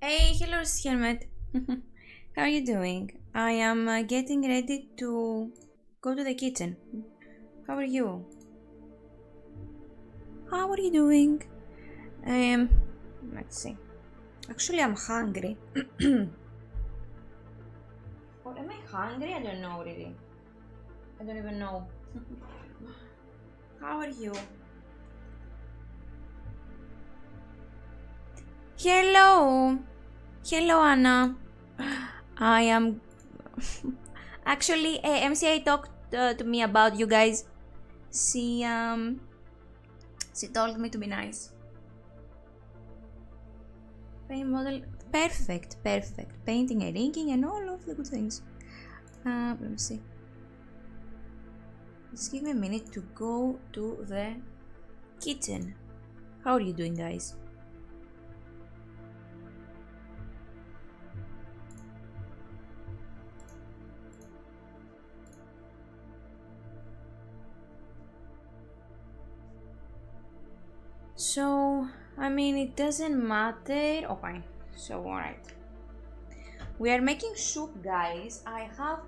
Hey, hello, Helmet. How are you doing? I am getting ready to go to the kitchen. How are you? How are you doing? Um, let's see. Actually, I'm hungry. Or am I hungry? I don't know really. I don't even know. How are you? Hello. Hello, Anna. I am. Actually, MCA talked to me about you guys. She um she told me to be nice. Paint model, perfect, perfect. Painting and inking and all of the good things. Let me see. Just give me a minute to go to the kitchen. How are you doing, guys? So, I mean, it doesn't matter. Oh, fine. So, alright. We are making soup, guys. I have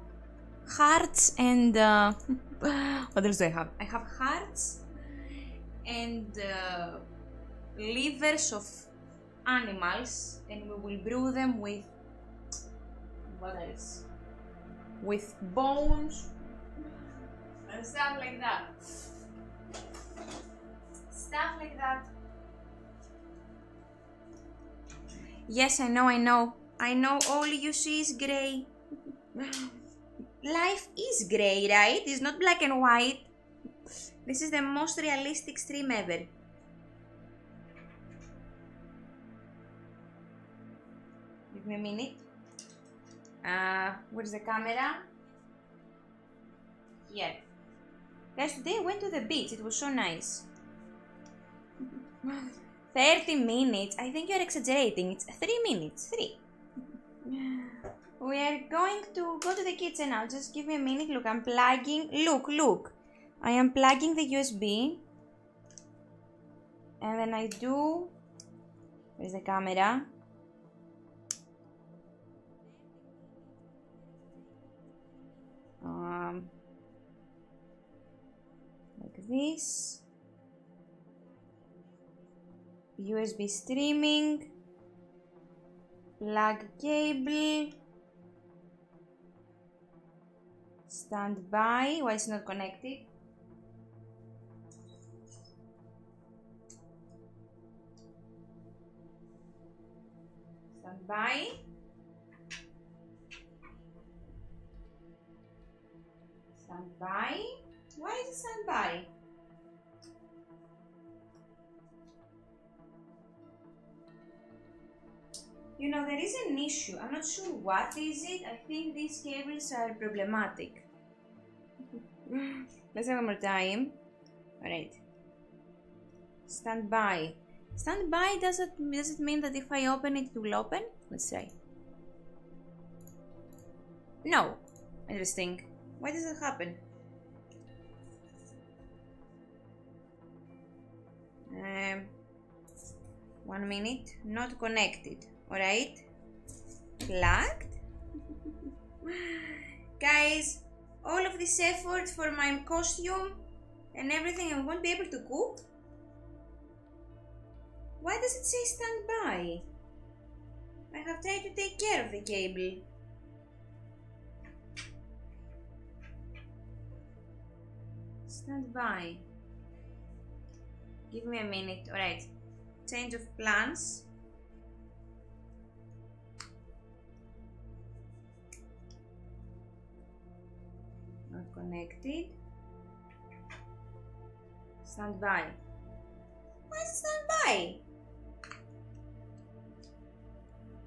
hearts and what else do I have? I have hearts and livers of animals, and we will brew them with what else? With bones and stuff like that. Stuff like that. Yes, I know, I know. I know all you see is grey. Life is grey, right? It's not black and white. This is the most realistic stream ever. Give me a minute. Where's the camera? Here. Guys, today I went to the beach. It was so nice. 30 minutes. I think you're exaggerating. It's 3 minutes. 3. We are going to go to the kitchen now. Just give me a minute. Look, I'm plugging. Look. I am plugging the USB. And then I do. Where's the camera? Like this. USB streaming. Plug cable. Stand by. Why it's not connected? Stand by. Stand by. Why is it stand by? You know, there is an issue. I'm not sure what is it. I think these cables are problematic. Let's have one more time. Alright. Stand by. Stand by, does it mean that if I open it, it will open? Let's try. No. Interesting. Why does it happen? 1 minute. Not connected. Alright. Plugged. Guys, all of this effort for my costume and everything, I won't be able to cook? Why does it say stand by? I have tried to take care of the cable. Stand by. Give me a minute. Alright. Change of plans. Not connected. Stand by. Why is it stand by?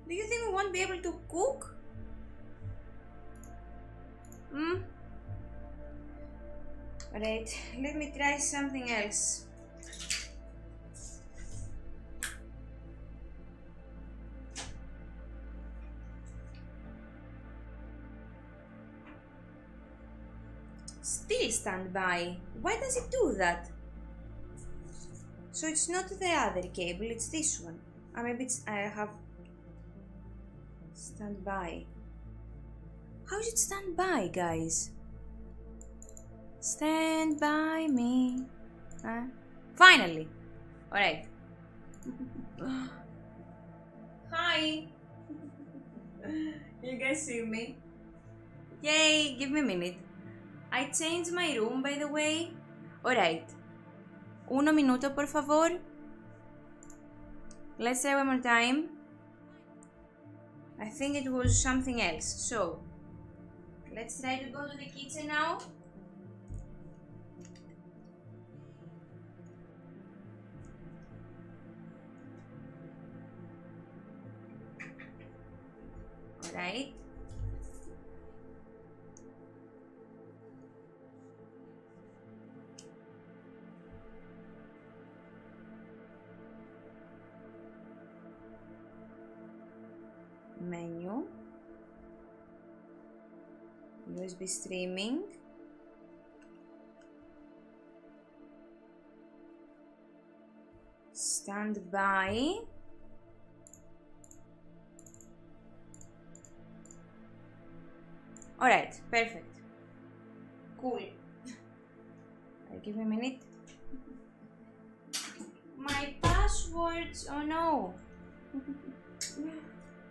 Do you think we won't be able to cook? Alright, let me try something else. Still stand by. Why does it do that? So it's not the other cable, it's this one. Maybe it's, I have Stand by. How is it stand by, guys? Stand by me. Huh? Finally. Alright. Hi. You guys see me? Yay, give me a minute. I changed my room, by the way. Alright. Uno minuto, por favor. Let's say one more time. I think it was something else. So, let's try to go to the kitchen now. Alright. Menu. USB streaming. Stand by. Alright, perfect. Cool. Give me a minute. My passwords. Oh no.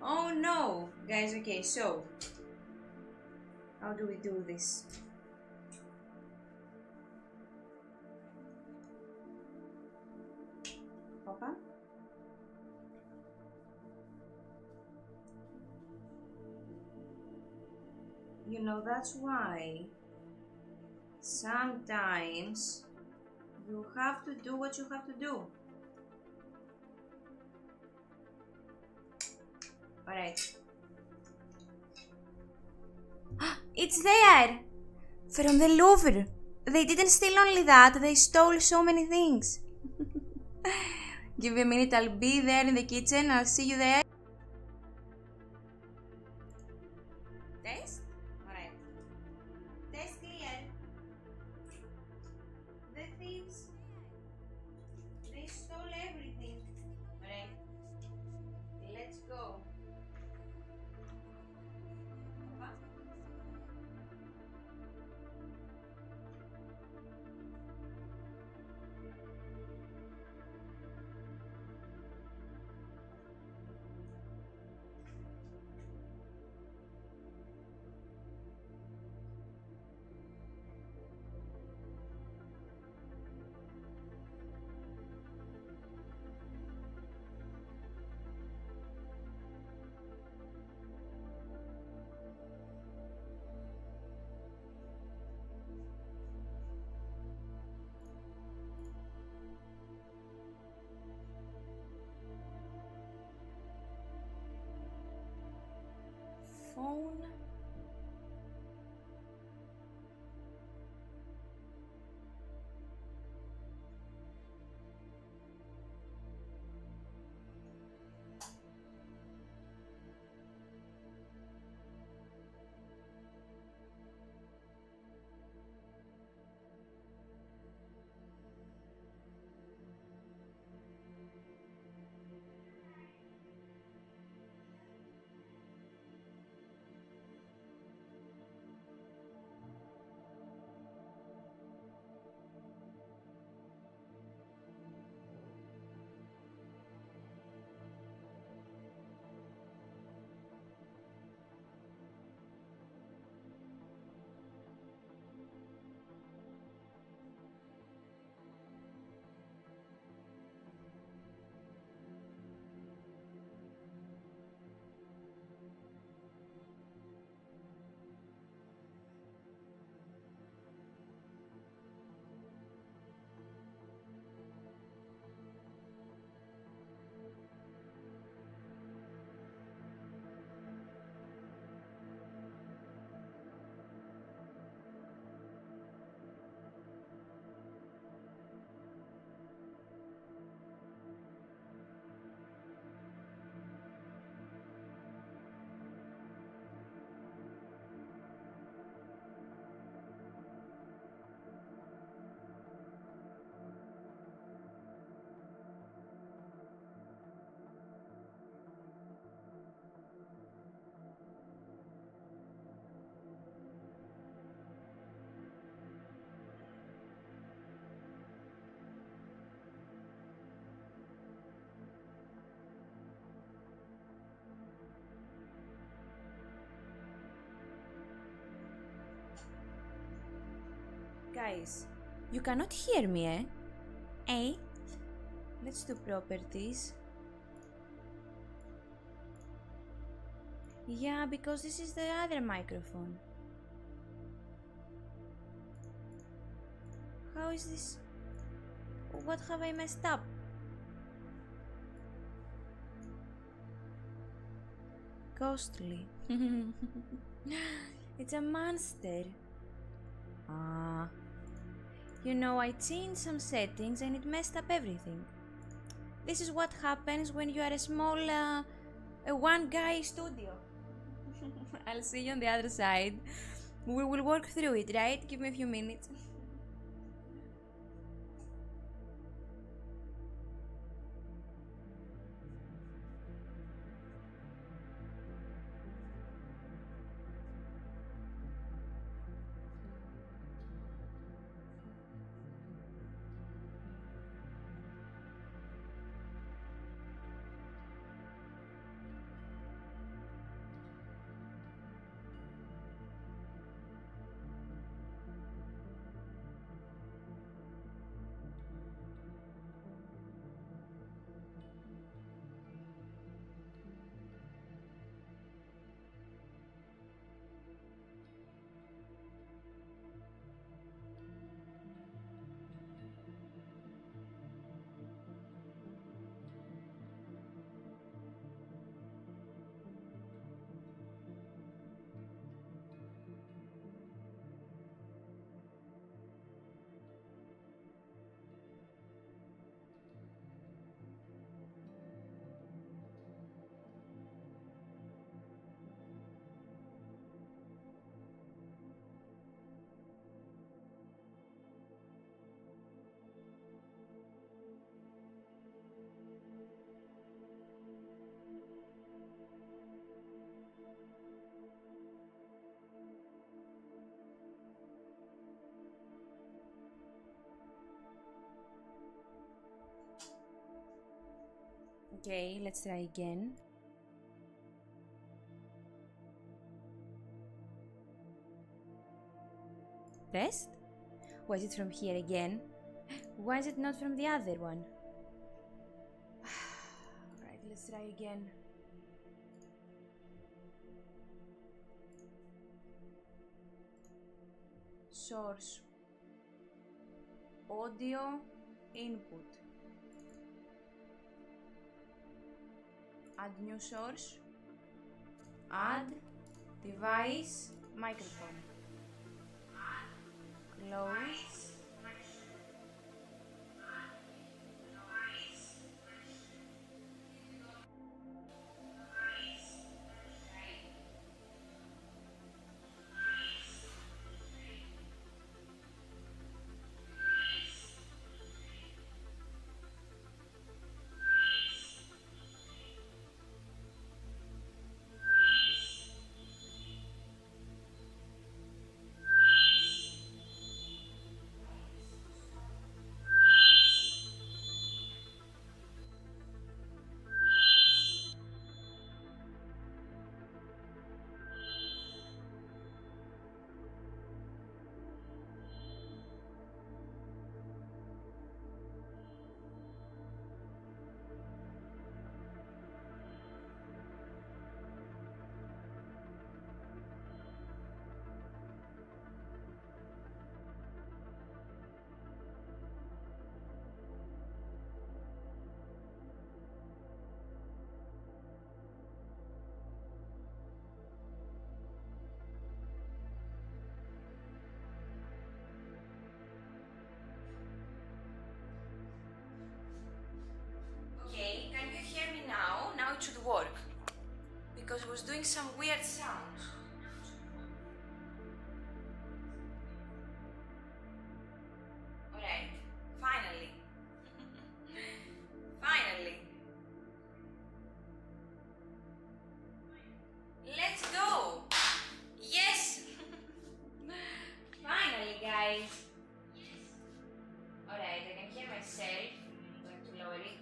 Oh no. Guys, okay, so how do we do this? Papa? You know, that's why sometimes you have to do what you have to do. Alright. It's there! From the Louvre. They didn't steal only that, they stole so many things. Give me a minute, I'll be there in the kitchen. I'll see you there. Test? Alright. Test clear. The thieves, they stole everything. Alright. Let's go. Papa? Guys, you cannot hear me, eh? Eh? Let's do properties. Yeah, because this is the other microphone. How is this? What have I messed up? Ghostly. It's a monster. Ah. You know, I changed some settings and it messed up everything. This is what happens when you are a small, one-guy studio. I'll see you on the other side. We will work through it, right? Give me a few minutes. Okay, let's try again. Test? Was it from here again? Why is it not from the other one? Alright, let's try again. Source. Audio input. Add new source. Add device microphone. Close. Okay, can you hear me now? Now it should work. Because it was doing some weird sounds. Alright, finally. Finally. Let's go! Yes! Finally, guys. Alright, I can hear myself. I'm going to lower it.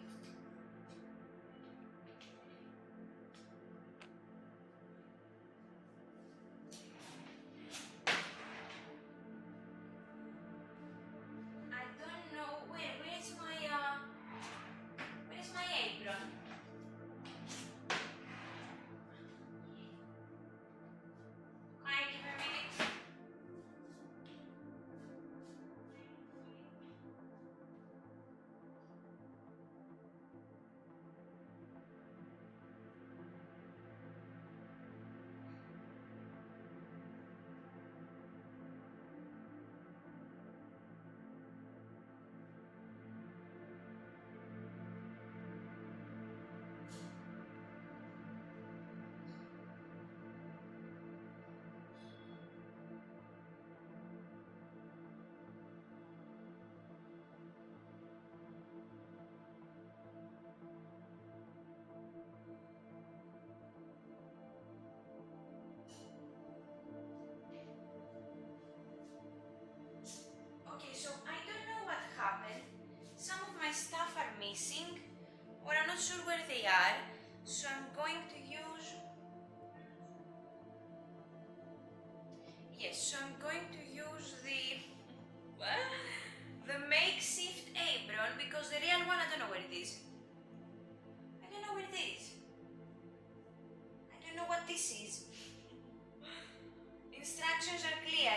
sure where they are, so I'm going to use... Yes, so I'm going to use the makeshift apron, because the real one, I don't know where it is. I don't know where it is. I don't know what this is. Instructions are clear.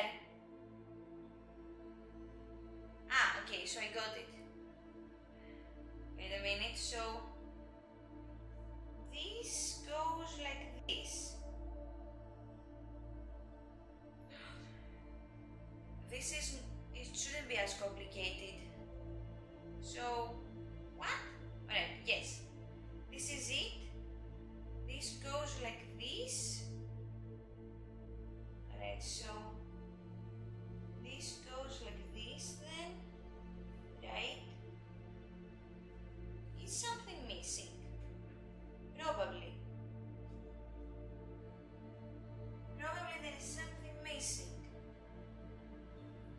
Ah, okay, so I got it. Wait a minute, so this goes like this. It shouldn't be as complicated. So, what? Alright, yes. This is it. This goes like this. Alright, so this goes like this then, right? Is something missing? Probably. Probably there is something missing.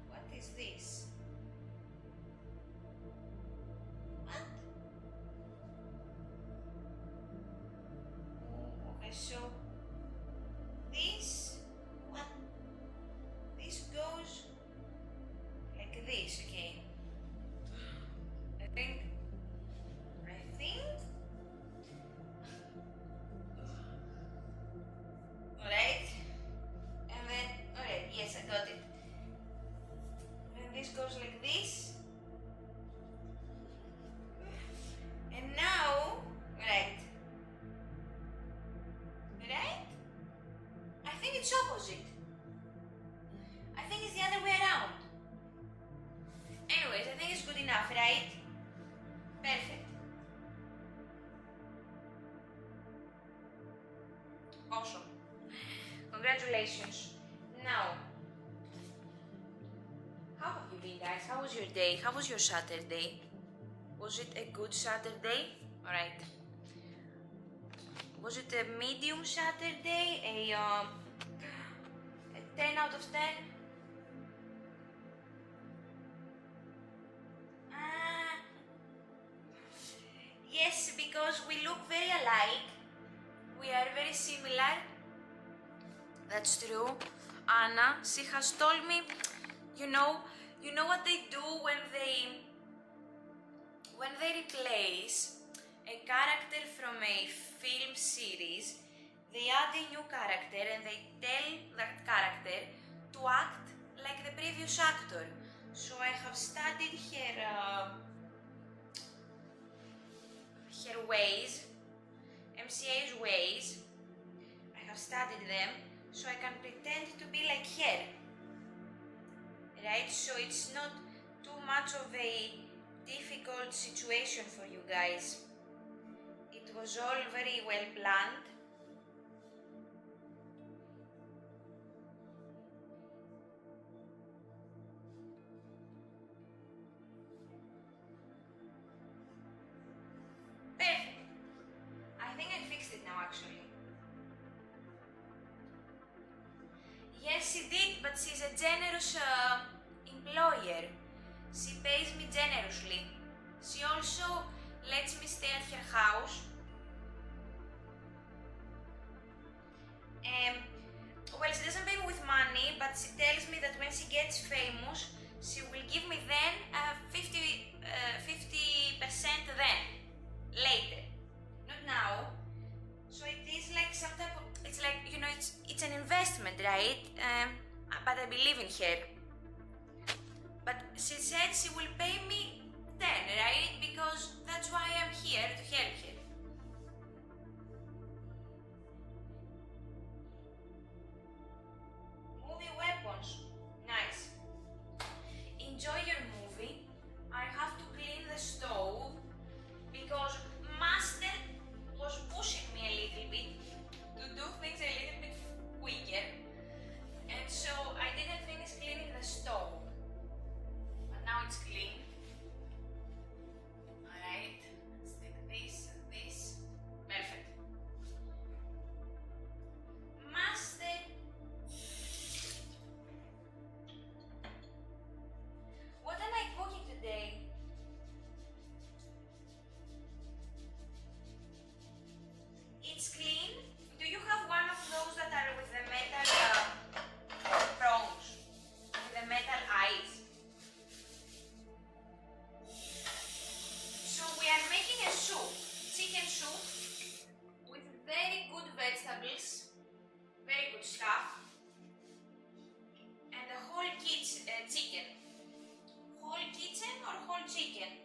What is this? What? Okay, so this, what? This goes like this, okay? I think, alright, and then, alright, yes, I got it. Then this goes like this, and now, right, I think it's opposite. I think it's the other way around. Anyways, I think it's good enough, right? Perfect. Awesome. Congratulations. Now, how have you been, guys? How was your day? How was your Saturday? Was it a good Saturday? Alright. Was it a medium Saturday? A 10 out of 10? Yes, because we look very alike. We are very similar. That's true. Anna, she has told me, you know what they do when they replace a character from a film series, they add a new character and they tell that character to act like the previous actor. So I have studied her ways, MCA's ways. I have studied them so I can pretend to be like her. Right? So it's not too much of a difficult situation for you guys. It was all very well planned. Perfect. I think I fixed it now actually. Yes, she did, but she's a generous employer. She pays me generously. She also lets me stay at her house. Well, she doesn't pay me with money, but she tells me that when she gets famous, she will give me then 50% then, later, not now. So it is like some type of, it's like, you know, it's an investment, right? But I believe in her. But she said she will pay me then, right? Because that's why I'm here, to help her. Movie weapons. Nice. Enjoy your movie. I have to clean the stove because Master was pushing me a little bit to do things a little bit quicker. And so I didn't finish cleaning the stove. But now it's clean. Alright, let's take this and it's clean. Do you have one of those that are with the metal prongs? With the metal eyes? So we are making a soup, chicken soup, with very good vegetables, very good stuff, and the whole chicken. Whole kitchen or whole chicken?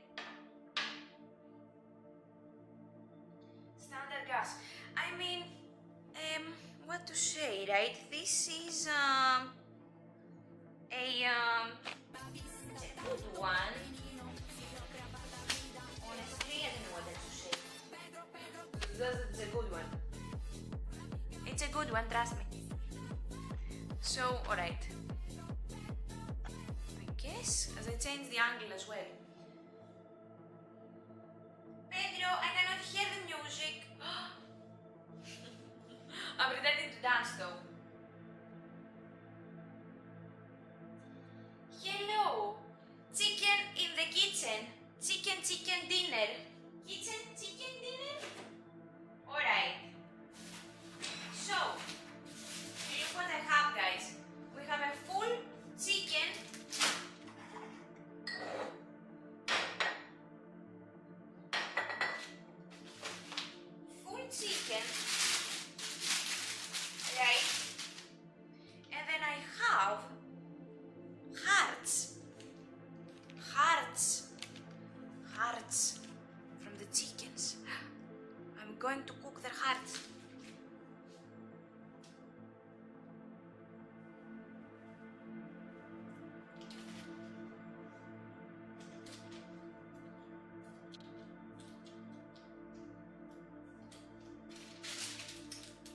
Standard gas. I mean, what to say, right? This is a good one. Honestly, I don't know what to say. It's a good one. It's a good one, trust me. So, alright. I guess, as I change the angle as well. Pedro, I cannot hear the music. I'm pretending to dance though. Hello! Chicken in the kitchen. Chicken dinner. Chicken dinner? Alright. So, look what I have, guys. We have a full chicken. Full chicken. Right? And then I have hearts from the chickens. I'm going to cook their hearts.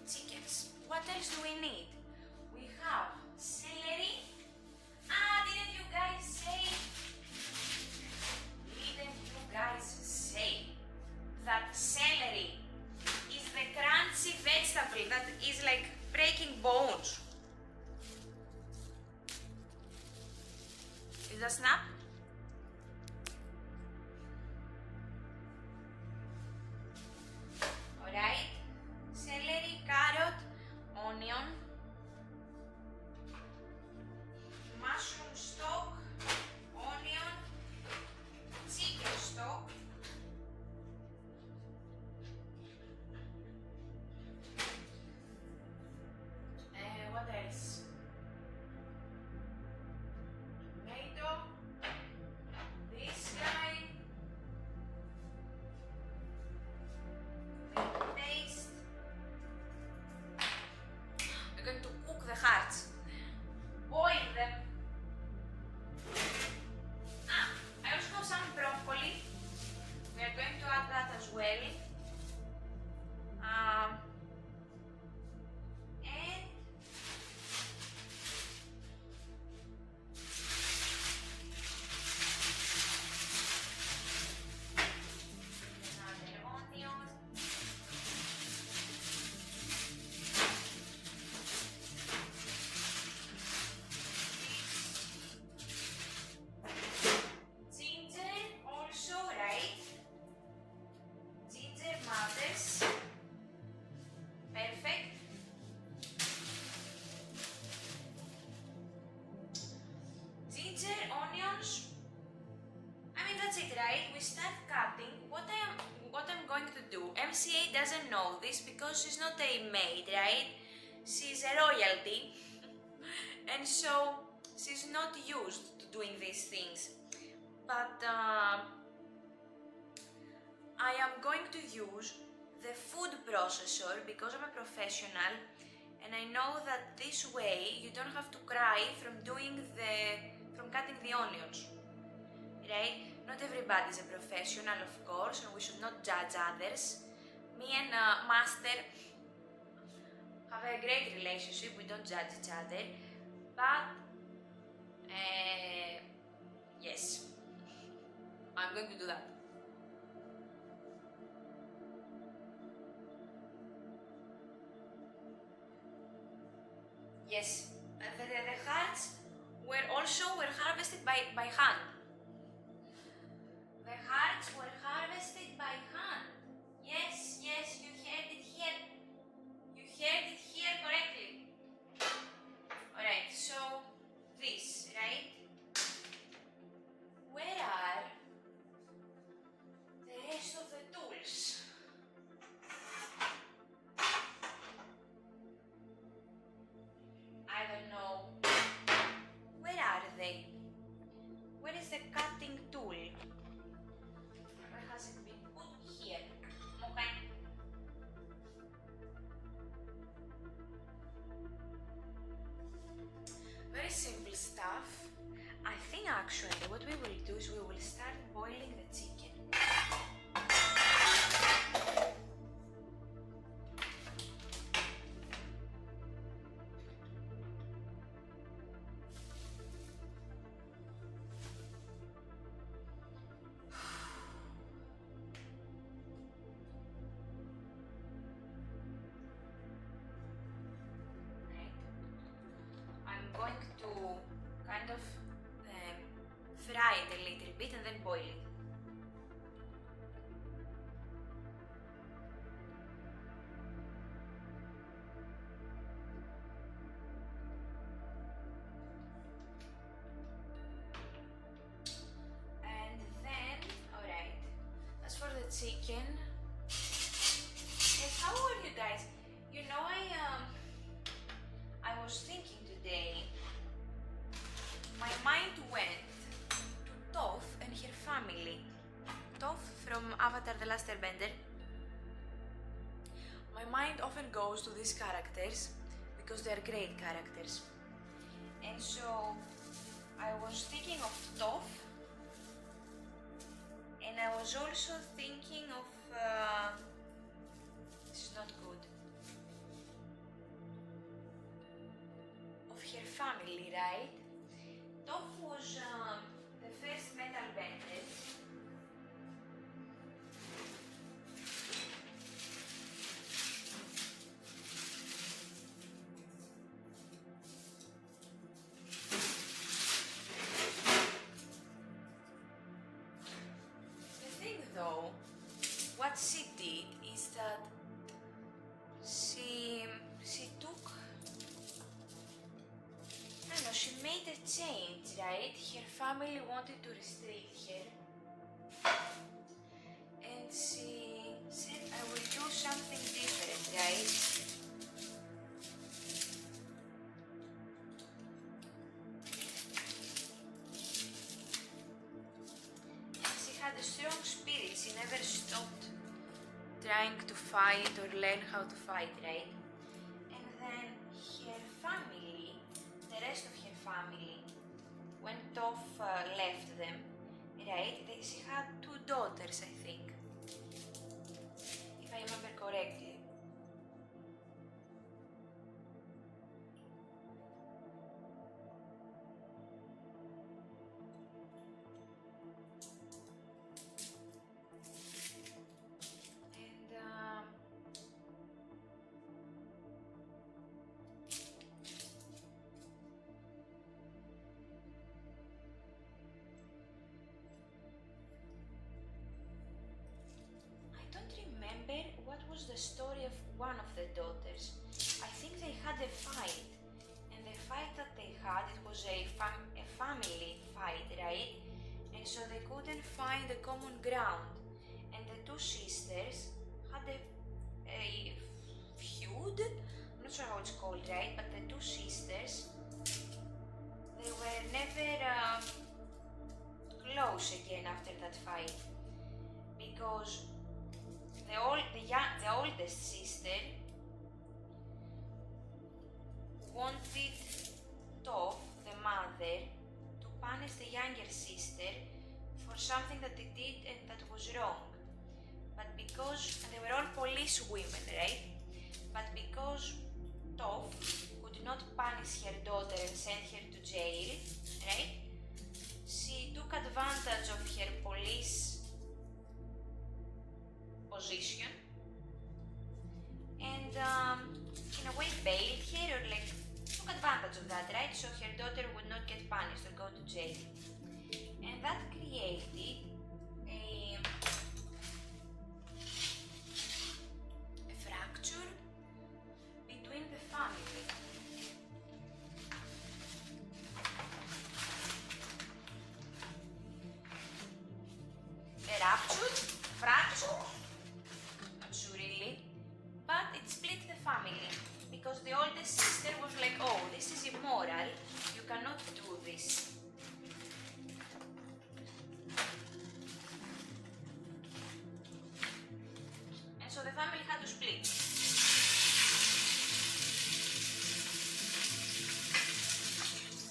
Chickens. What else do we need? We have celery. Didn't you guys say that celery is the crunchy vegetable that is like breaking bones? Is that snap? Alright. Celery, carrot, onion, mushroom stock, onion, chicken stock, what else? Tomato, this guy, paste. We're going to cook the hearts, boil them. I also have some broccoli. We are going to add that as well. And another onion. Ginger also, right? Ginger matters. Perfect. Ginger, onions. I mean, that's it, right? We start cutting. What I'm going to do. MCA doesn't know this because she's not a maid, right? She's a royalty, and so she's not used to doing these things. But I am going to use the food processor because I'm a professional, and I know that this way you don't have to cry from cutting the onions, right? Not everybody is a professional, of course, and we should not judge others. Me and Master have a great relationship, we don't judge each other, but yes, I'm going to do that. Yes, the hearts were harvested by hand. The hearts were harvested by hand. Yes, you heard it here they? Where is the cutting tool? Where has it been put? Here. Okay. Very simple stuff. I think actually what we will do is we will start boiling the chicken. I'm going to kind of fry it a little bit and then boil it. And then, alright, as for the chicken, yes, how are you guys? You know, I was thinking today, my mind went to Toph and her family. Toph from Avatar The Last Airbender. My mind often goes to these characters because they are great characters. And so I was thinking of Toph, and I was also thinking of, this is not good, of her family, right? Toph was the first metal bender. The thing though, what she did is that she took, I don't know, she made a change, right? Her family wanted to restrict her. And she said, I will do something different, right? And she had a strong spirit. She never stopped trying to fight or learn how to fight, right? And then her family, the rest of her family, when Toph left them, right, she had 2 daughters, I think, if I remember correctly. Remember what was the story of one of the daughters. I think they had a fight, and the fight that they had, it was a family fight, right? And so they couldn't find a common ground, and the 2 sisters had a feud. I'm not sure how it's called, right? But the 2 sisters, they were never close again after that fight, because the oldest sister wanted Toph, the mother, to punish the younger sister for something that they did and that was wrong. But because, and they were all police women, right? But because Toph could not punish her daughter and send her to jail, right? She took advantage of her police position and in a way bailed her, or like took advantage of that, right? So her daughter would not get punished or go to jail. And that created a fracture between the family. A rupture? Fracture? But it split the family, because the oldest sister was like, oh, this is immoral, you cannot do this, family had to split.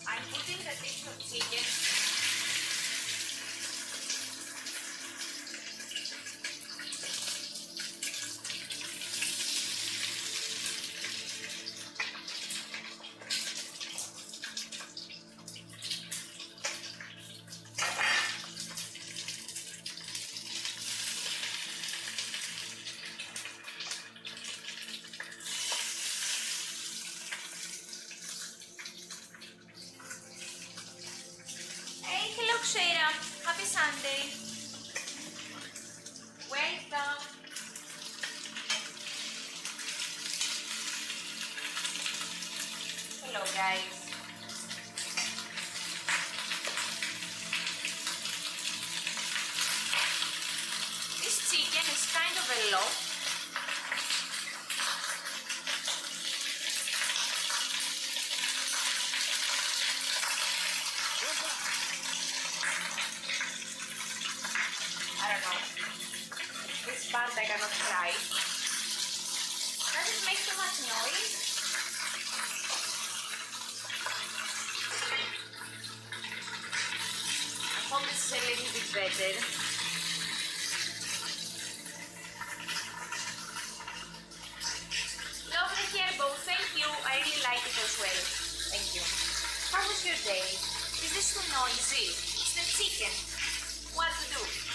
I'm putting the piece of chicken Shara, happy Sunday. Welcome. Hello guys. This chicken is kind of a lot. I don't know. This part I cannot try. Does it make too much noise? I hope this is a little bit better. Lovely hairbow, thank you. I really like it as well. Thank you. How was your day? Is this too noisy? It's the chicken. What to do?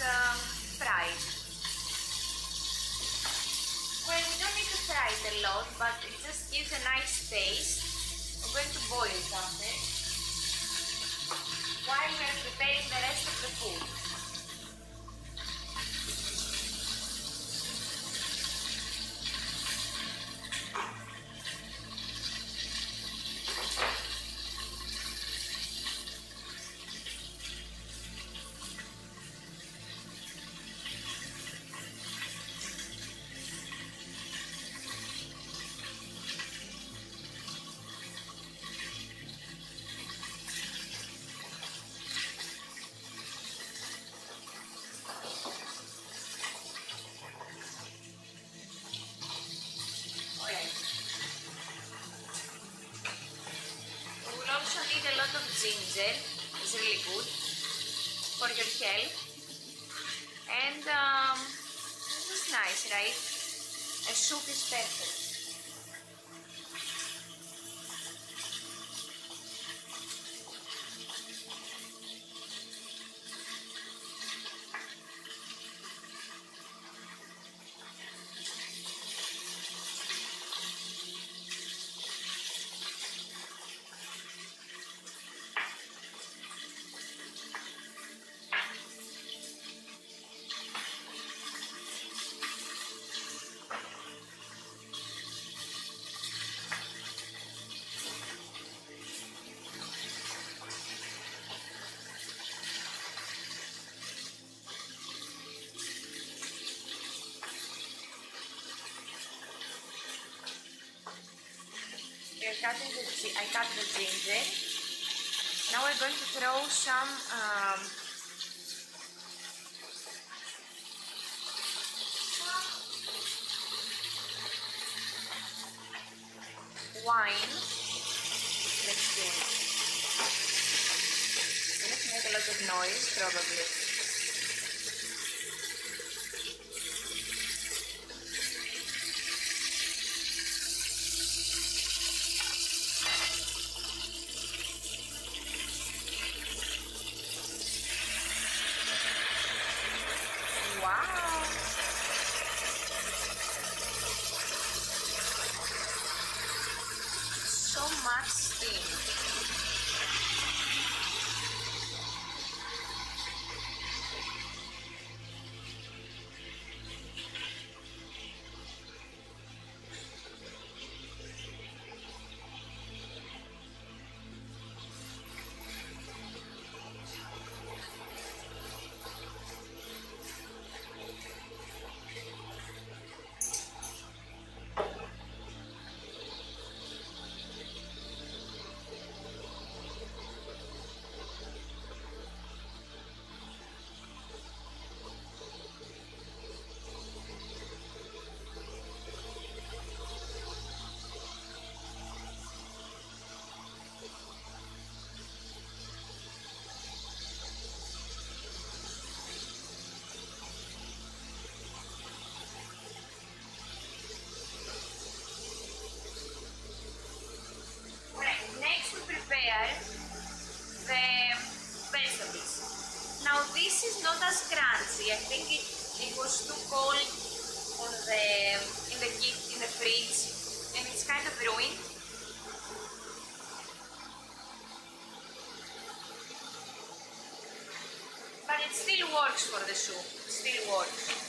fried. Well, we don't need to fry it a lot, but it just gives a nice taste. We're going to boil something while we're preparing the rest of the food. Also need a lot of ginger, it's really good for your health, and it's nice, right? A soup is perfect. I cut the ginger. Now we're going to throw some wine. Let's see. Let's make a lot of noise, probably. Wow! So much steam. Prepare the vegetables. Now this is not as crunchy. I think it was too cold on in the fridge, and it's kind of ruined. But it still works for the soup. It still works.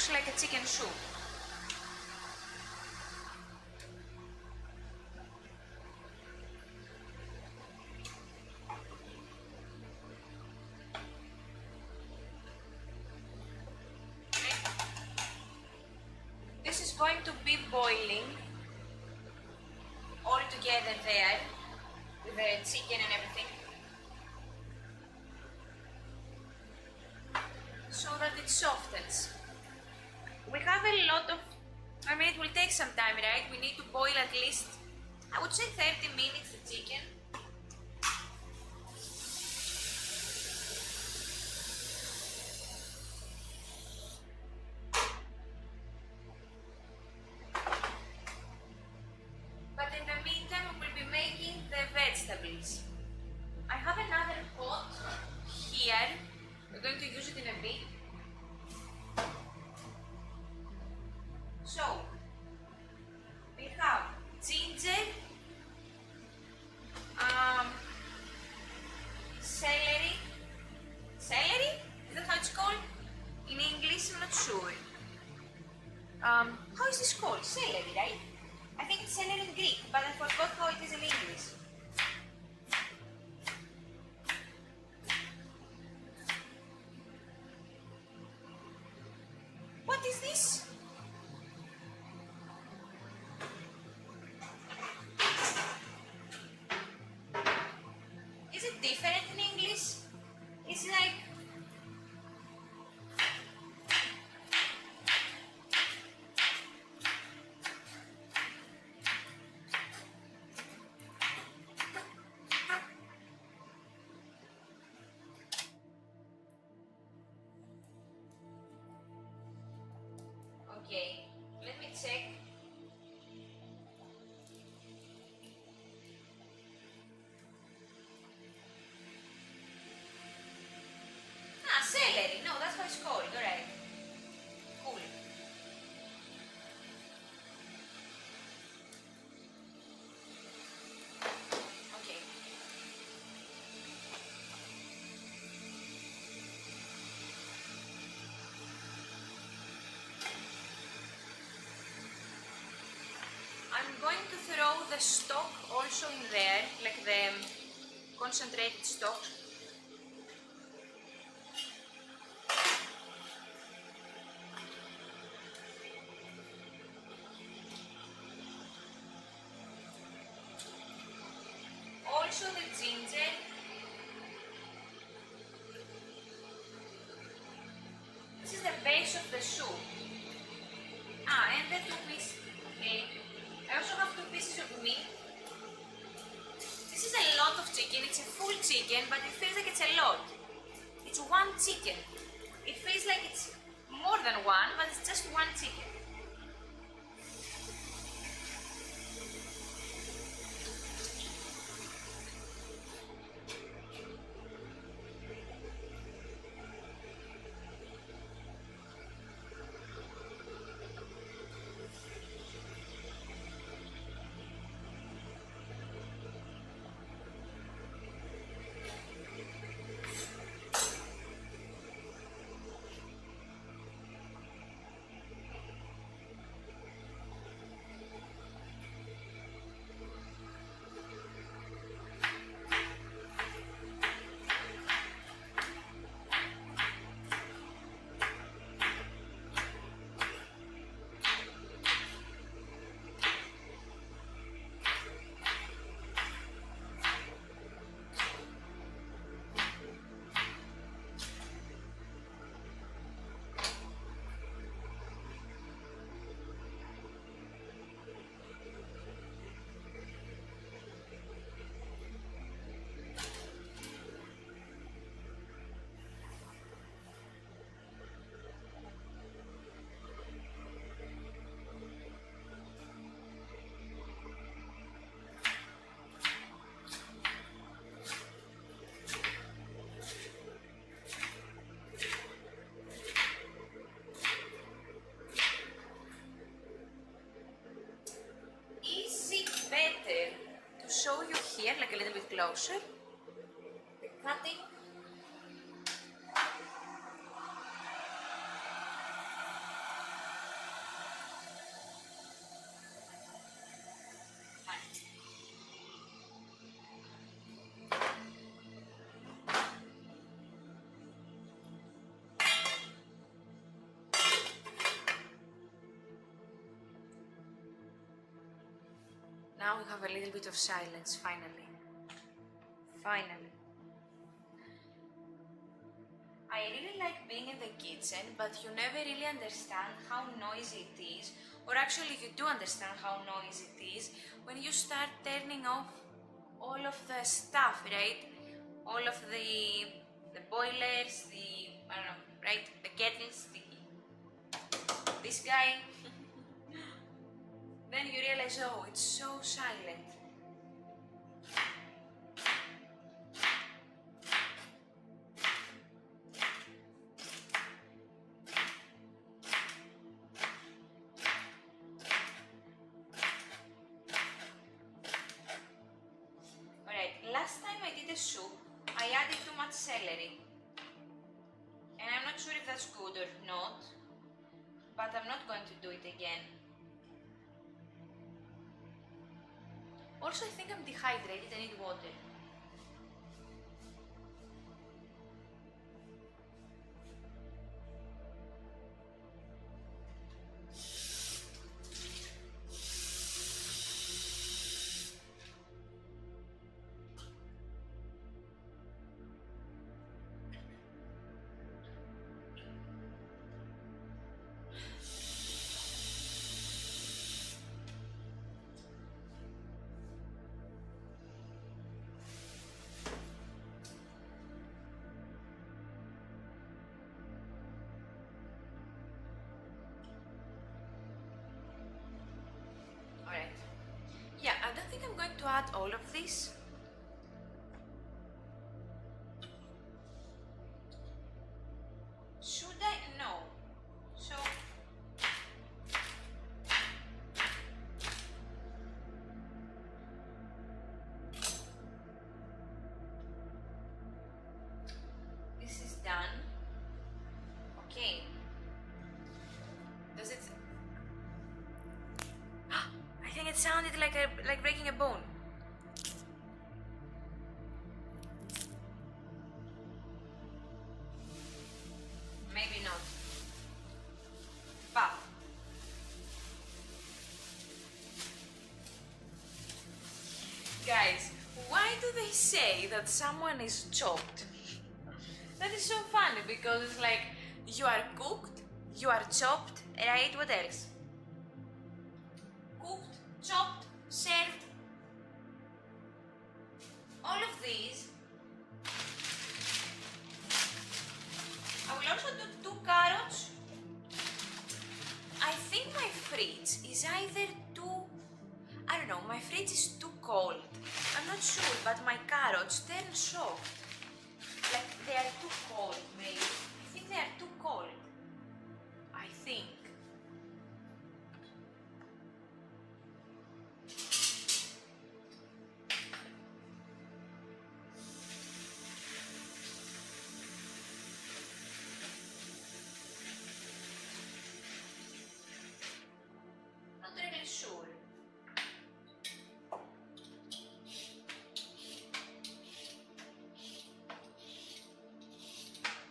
looks like a chicken soup. This is going to be boiling all together there with the chicken and everything, so that it softens. We have a lot of, I mean, it will take some time, right? We need to boil at least, I would say 30 minutes the chicken. But in the meantime, we will be making the vegetables. I have another pot here. We're going to use it in a bit. So, we have ginger, celery. Celery? Is that how it's called? In English, I'm not sure. How is this called? Celery, right? I think it's celery in Greek, but I forgot how it is in English. What is this? Is it different in English? It's like... Okay, let me check. Celery. No, that's how it's called. Alright. Cool. Okay. I'm going to throw the stock also in there, like the concentrated stock. Also the ginger. This is the base of the soup. And the 2 pieces. Okay. I also have 2 pieces of meat. This is a lot of chicken. It's a full chicken, but it feels like it's a lot. It's 1 chicken. It feels like it's more than 1, but it's just 1 chicken. Show you here, like a little bit closer, the cutting. Now we have a little bit of silence, finally. Finally. I really like being in the kitchen, but you never really understand how noisy it is, or actually you do understand how noisy it is when you start turning off all of the stuff, right? All of the boilers, I don't know, right? The kettles, this guy. Then you realize, oh, it's so silent. Alright, last time I did a soup, I added too much celery. And I'm not sure if that's good or not, but I'm not going to do it again. Also, I think I'm dehydrated, I need water. Alright. Yeah, I don't think I'm going to add all of this. Should I? No. So, this is done. Okay. Does it? I think it sounded like breaking a bone. Maybe not. But guys, why do they say that someone is chopped? That is so funny because it's like you are cooked, you are chopped, right? What else? Cooked, chopped, served. All of these. I will also do 2 carrots. I think my fridge is either too, I don't know, my fridge is too cold. I'm not sure, but my carrots turn soft. Like they are too cold, maybe. I think they are too cold. I think. Not really sure.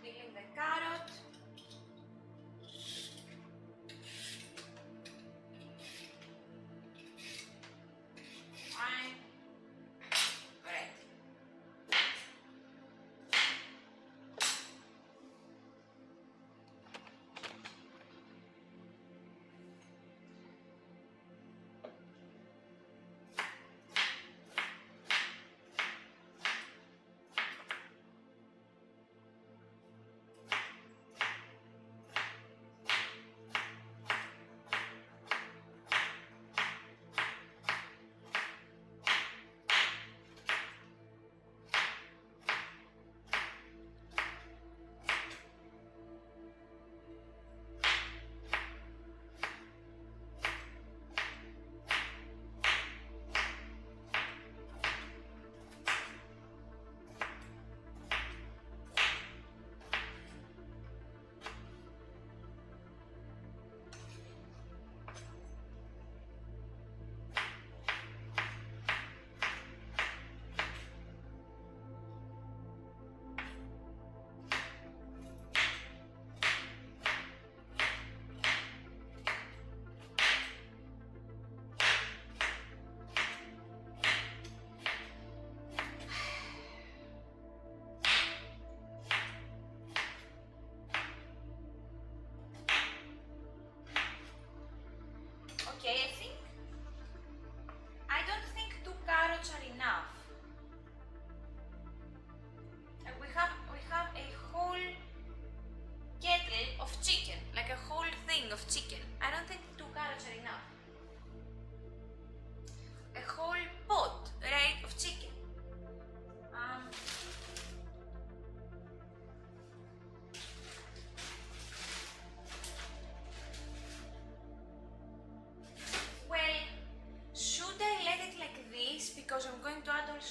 Peeling the carrot.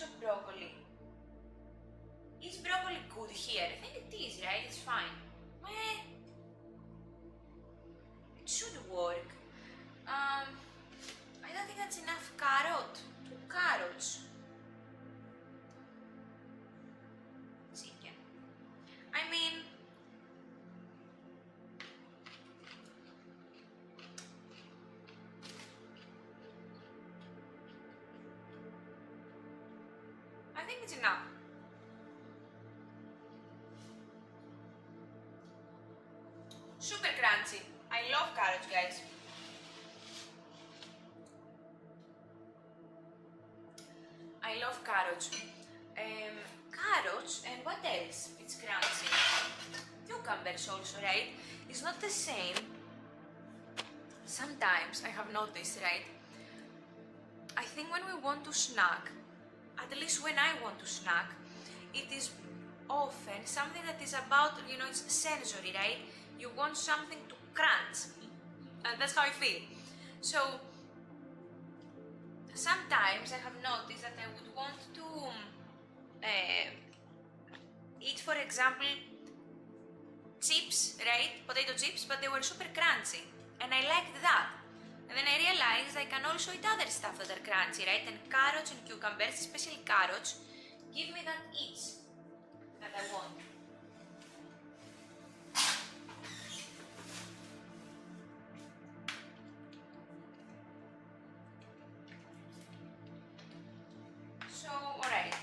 also broccoli. Is broccoli good here? I think it is, right? It's fine. It should work. I don't think that's enough carrot. 2 carrots. Chicken. I mean, I think it's enough. Super crunchy. I love carrots, guys. I love carrots. Carrots and what else? It's crunchy. Cucumbers also, right? It's not the same. Sometimes I have noticed, right? I think when we want to snack, at least when I want to snack, it is often something that is about, it's sensory, right? You want something to crunch. And that's how I feel. So, sometimes I have noticed that I would want to eat, for example, chips, right? Potato chips, but they were super crunchy. And I liked that. And then I realized I can also eat other stuff that are crunchy, right? And carrots and cucumbers, especially carrots, give me that itch that I want. So, alright.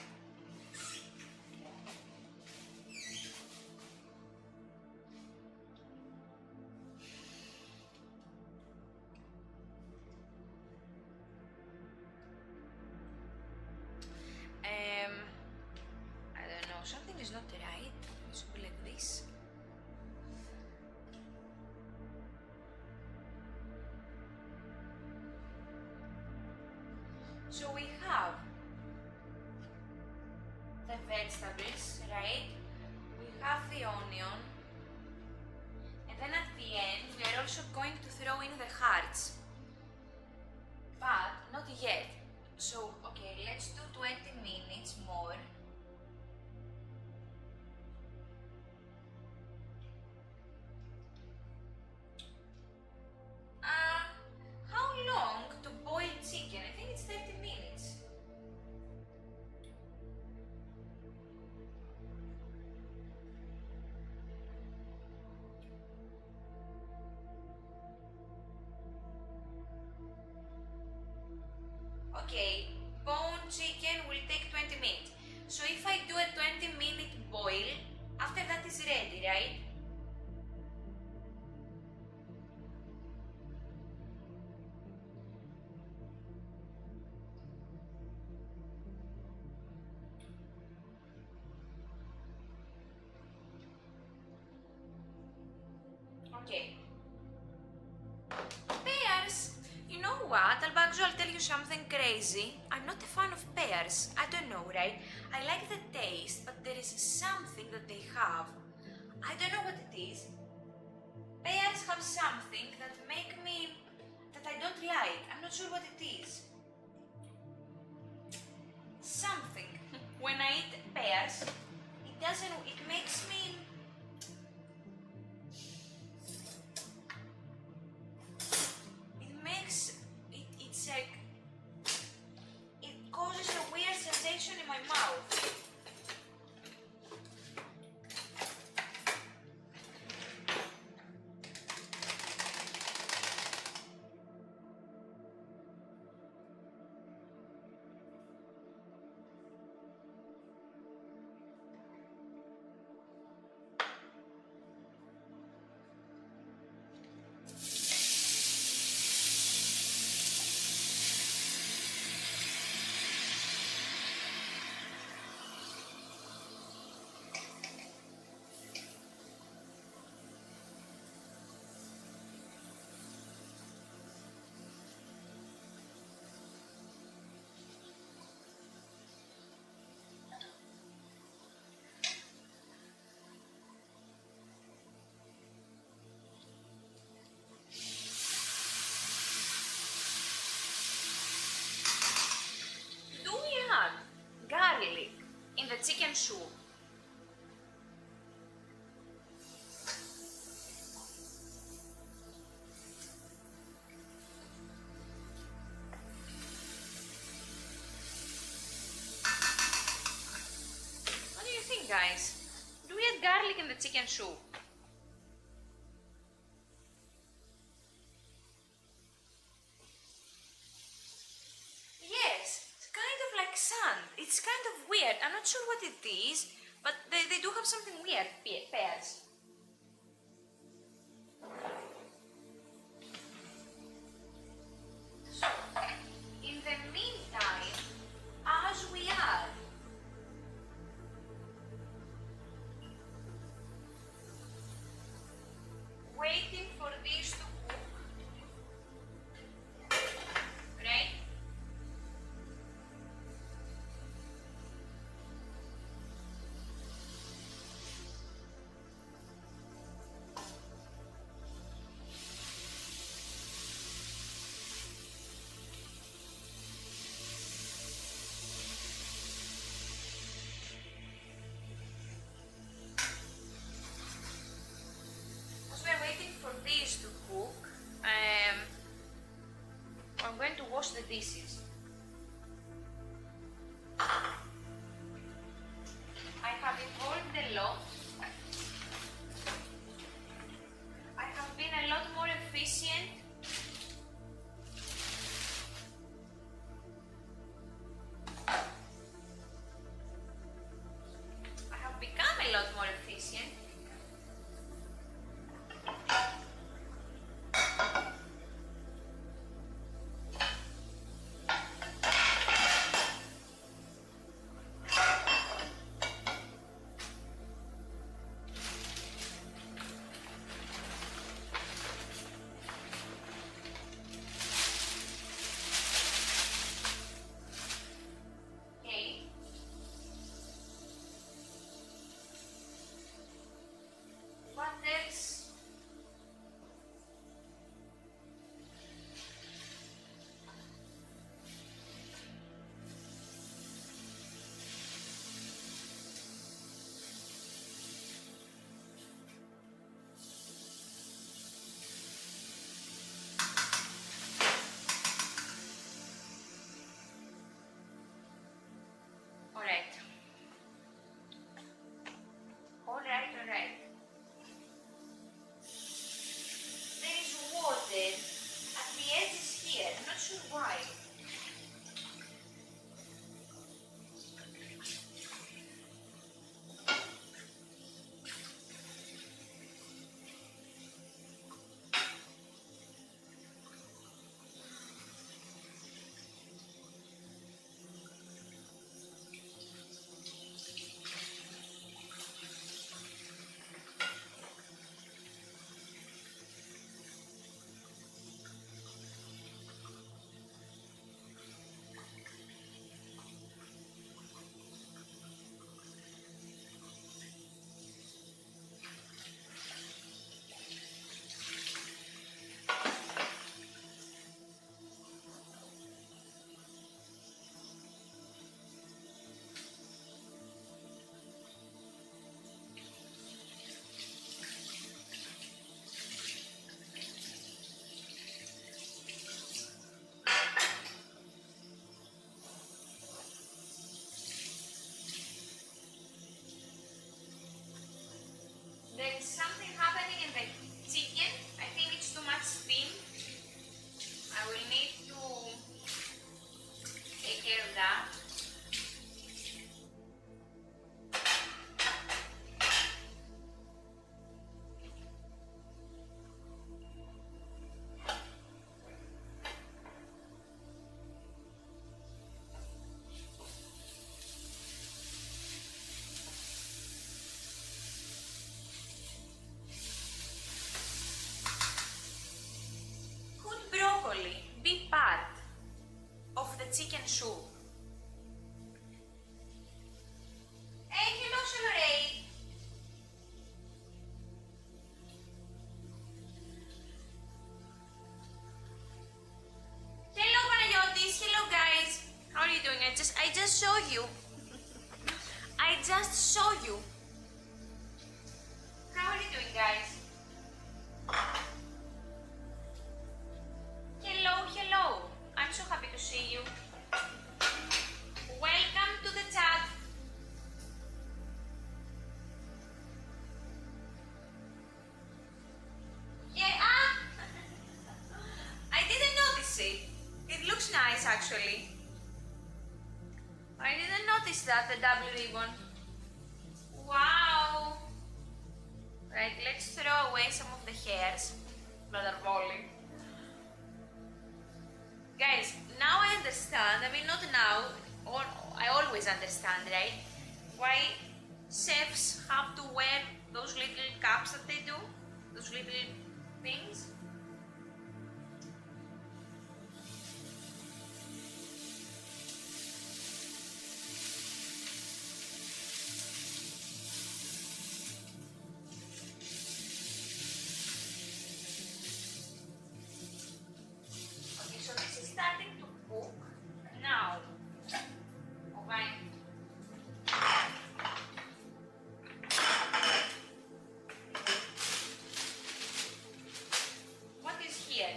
I don't know, something is not right. It should be like this. So we have the vegetables, right? We have the onion. And then at the end, we are also going to throw in the hearts. But not yet. So, okay, let's do 20 minutes more. How long to boil chicken? I think it's 30 minutes. Okay, bone chicken will take 20 minutes. So if I do a 20-minute boil, after that is ready, right? Okay. Pears! You know what, Albagzo, I'll tell you something crazy. I'm not a fan of pears. I don't know, right? I like the taste, but there is something that they have. I don't know what it is. Pears have something that I don't like. I'm not sure what it is. Something. When I eat pears, it makes me... It's like... It causes a weird sensation in my mouth. the chicken soup. What do you think, guys? Do we add garlic in the chicken soup? Yes, it's kind of like sand. It's kind of weird. I'm not sure what it is, but they do have something weird, pears. So, in the meantime, as we are waiting for this to cook, right? As we're waiting for this to cook, I'm going to wash the dishes. I have evolved a lot. I have been a lot more efficient. I have become a lot more efficient. Okay. What else? All right. All right, all right. There is water at the edges here. I'm not sure why. There is something happening in the chicken. I think it's too much steam. I will need to take care of that. Could broccoli be part of the chicken soup? Hey, hello, Shalorei. Hello, Panayotis. Hello, guys. How are you doing? I just showed you. I just saw you. How are you doing, guys? Hello, hello. I'm so happy to see you. Welcome to the chat. Yeah, I didn't notice it. It looks nice, actually. I didn't notice that, the double ribbon. Wow. Right, let's throw away some of the hairs that are falling. Guys, now I understand, I mean not now, or I always understand, right? Why chefs have to wear those little caps that they do, those little things. Okay, so this is starting to cook now. Okay. What is here?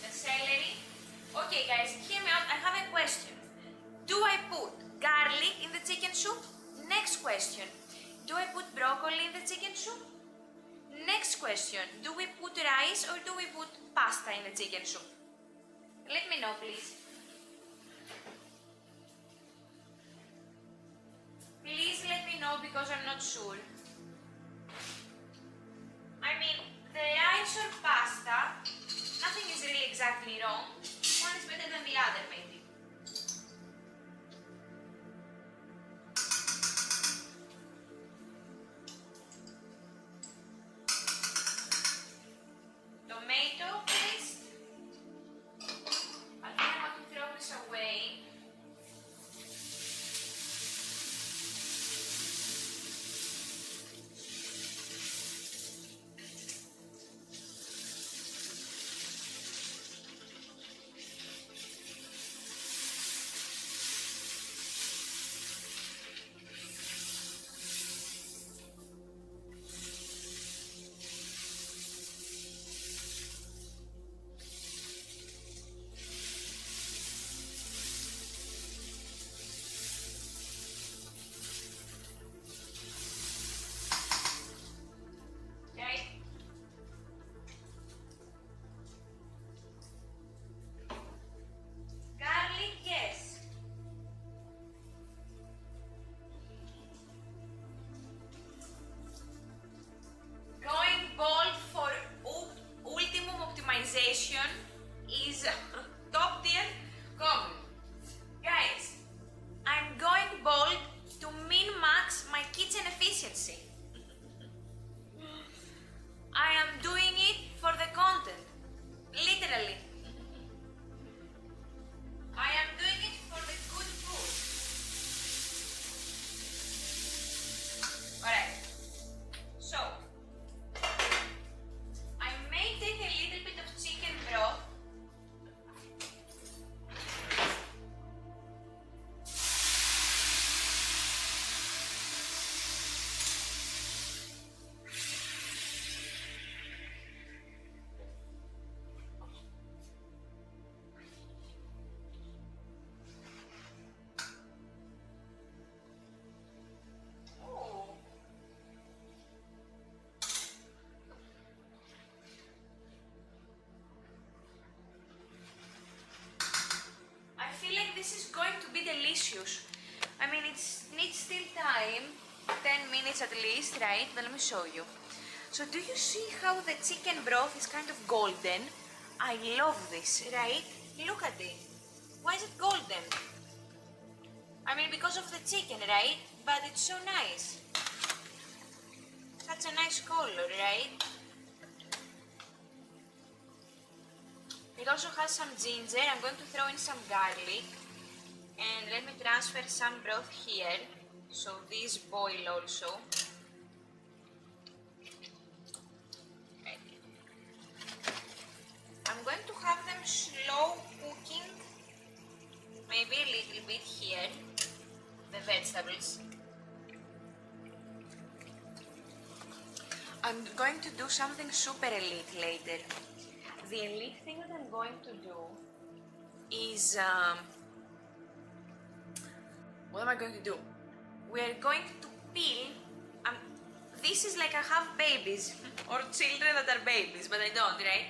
The celery. Okay guys, hear me out, I have a question. Do I put garlic in the chicken soup? Next question. Do I put broccoli in the chicken soup? Next question. Do we put rice or do we put pasta in the chicken soup? Let me know, please. Please let me know because I'm not sure. I mean, the rice or pasta, nothing is really exactly wrong. One is better than the other, maybe. Tomato paste. I think I have to throw this away. Right? Garlic, yes. Going bold for ultimum optimization is top tier comment. Guys, I'm going bold to min-max my kitchen efficiency. I am doing it for the content, literally. I am doing it for the good food. Alright, so I may take a little bit of chicken broth. Oh. I feel like this is going to be delicious. I mean, it needs still time, 10 minutes at least, right? But let me show you. So do you see how the chicken broth is kind of golden? I love this, right? Look at it. Why is it golden? I mean, because of the chicken, right? But it's so nice. Such a nice color, right? It also has some ginger. I'm going to throw in some garlic. And let me transfer some broth here. So these boil also. Okay. I'm going to have them slow cooking. Maybe a little bit here. the vegetables. I'm going to do something super elite later. The elite thing that I'm going to do is, what am I going to do? We're going to peel, this is like I have babies or children that are babies, but I don't, right?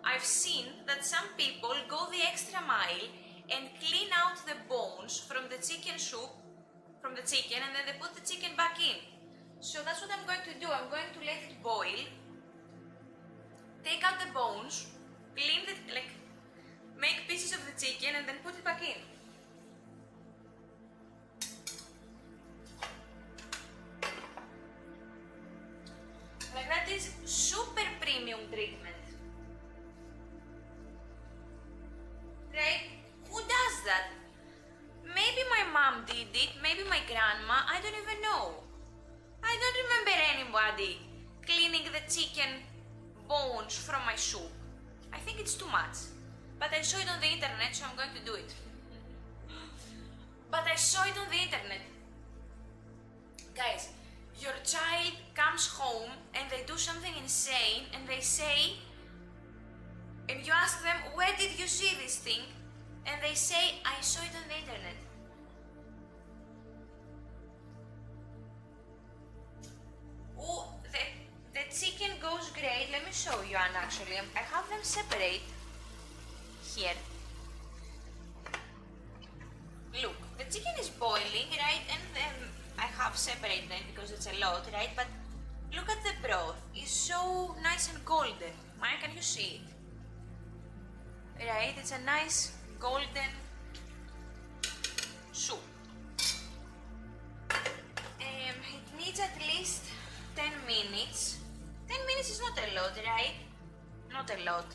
I've seen that some people go the extra mile and clean out the bones from the chicken soup, from the chicken, and then they put the chicken back in. So that's what I'm going to do. I'm going to let it boil, take out the bones, clean the, like, make pieces of the chicken and then put it back in. Like, that is super premium treatment. Right? Who does that? Maybe my mom did it, maybe my grandma, I don't even know. I don't remember anybody cleaning the chicken bones from my soup. I think it's too much. But I saw it on the internet, so I'm going to do it. But I saw it on the internet. Guys, your child comes home and they do something insane and they say, and you ask them, where did you see this thing? And they say, I saw it on the internet. Oh, the chicken goes great. Let me show you, Anne, actually. I have them separate here. Look, the chicken is boiling, right? And then I have separated it because it's a lot, right? But look at the broth. It's so nice and golden. Maya, can you see it? Right? It's a nice golden soup. It needs at least 10 minutes. 10 minutes is not a lot, right? Not a lot.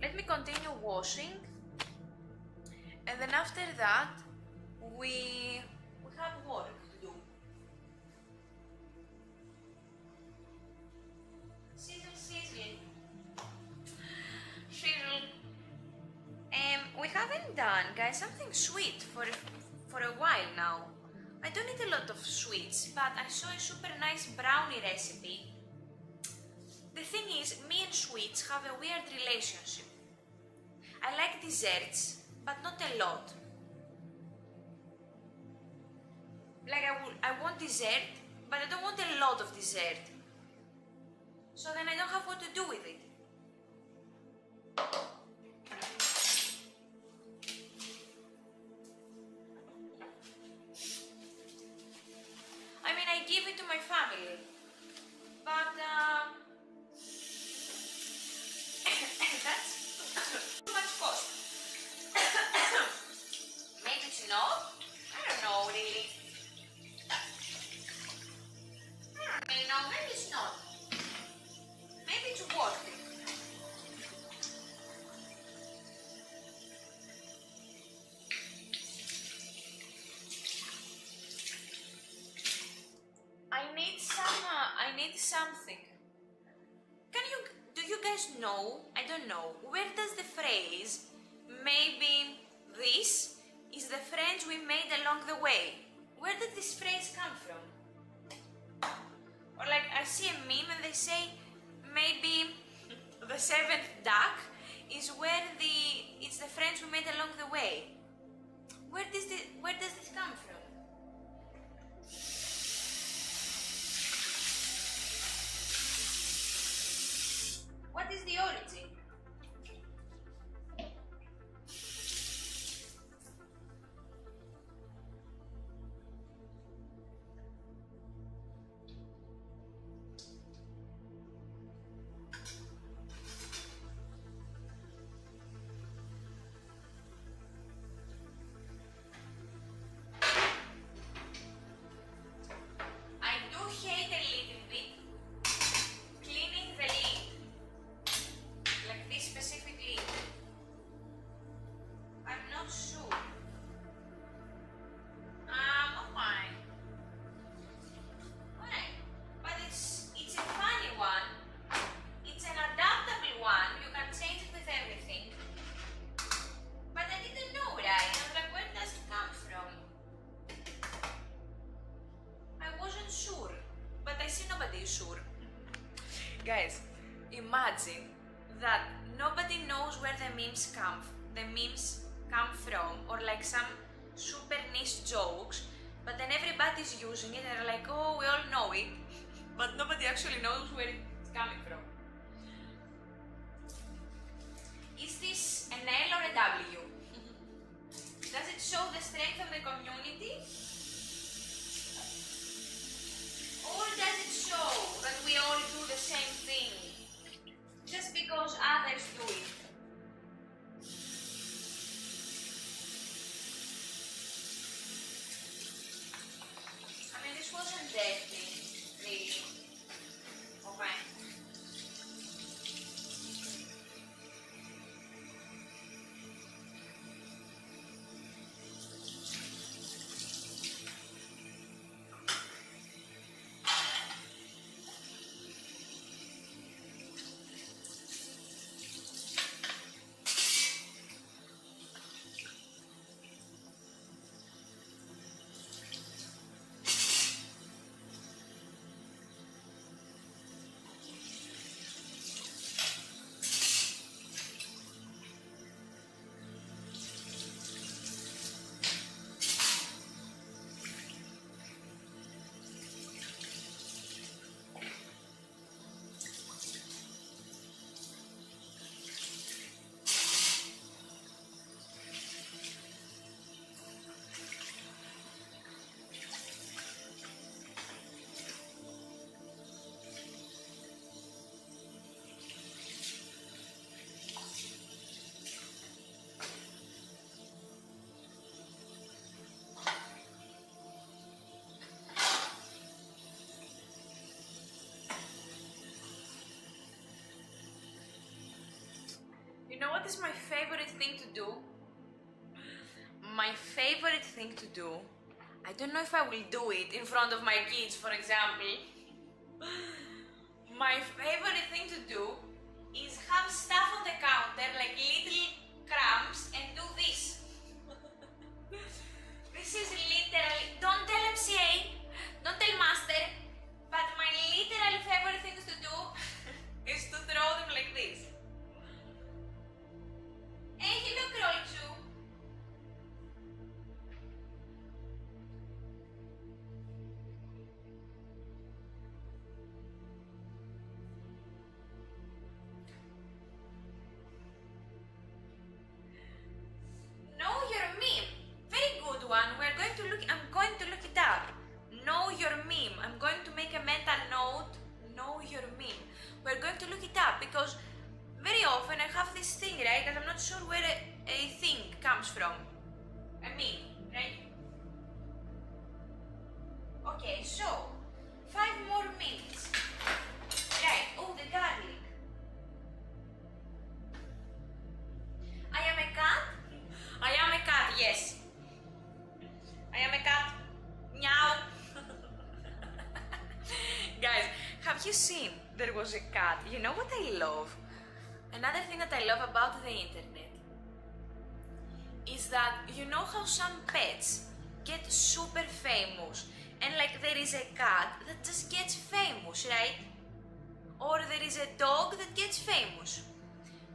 Let me continue washing. And then after that, we have work to do. Sizzle, sizzle. Sizzle. We haven't done, guys, something sweet for a while now. I don't eat a lot of sweets, but I saw a super nice brownie recipe. The thing is, me and sweets have a weird relationship. I like desserts, but not a lot. Like, I want dessert, but I don't want a lot of dessert. So then I don't have what to do with it. I mean, I give it to my family, but that's too much cost. Maybe it's not. I don't know, really. I don't really know. Maybe it's not. Maybe it's worth it. I need something. Do you guys know, I don't know, where does the phrase, maybe this is the friends we made along the way, where did this phrase come from? Or like, I see a meme and they say, maybe the seventh duck is it's the friends we made along the way. Where does this come from? What is the origin? Guys, imagine that nobody knows where the memes come from, or like some super niche jokes, but then everybody's using it and they're like, oh, we all know it, but nobody actually knows where it's coming from. Is this an L or a W? Does it show the strength of the community? Or does it show that we all do the same thing just because others do it? I mean, this wasn't dirty, really. Okay. You know what is my favorite thing to do? My favorite thing to do, I don't know if I will do it in front of my kids, for example. My favorite thing to do is have stuff on the counter, like little crumbs, and do this. This is literally, don't tell MCA, don't tell Master, but my literal favorite things to do is to throw them like this. Hey, hello, Krolchu. Know your meme. Very good one. We're going to look. I'm going to look it up. Know your meme. I'm going to make a mental note. Know your meme. We're going to look it up because very often I have this thing, right, that I'm not sure where a thing comes from. A meme, right? Okay, so 5 more minutes. Right. Oh, the garlic. I am a cat. I am a cat, yes. I am a cat. Meow. Guys, have you seen there was a cat? You know what I love? Another thing that I love about the internet is that you know how some pets get super famous and like there is a cat that just gets famous, right? Or there is a dog that gets famous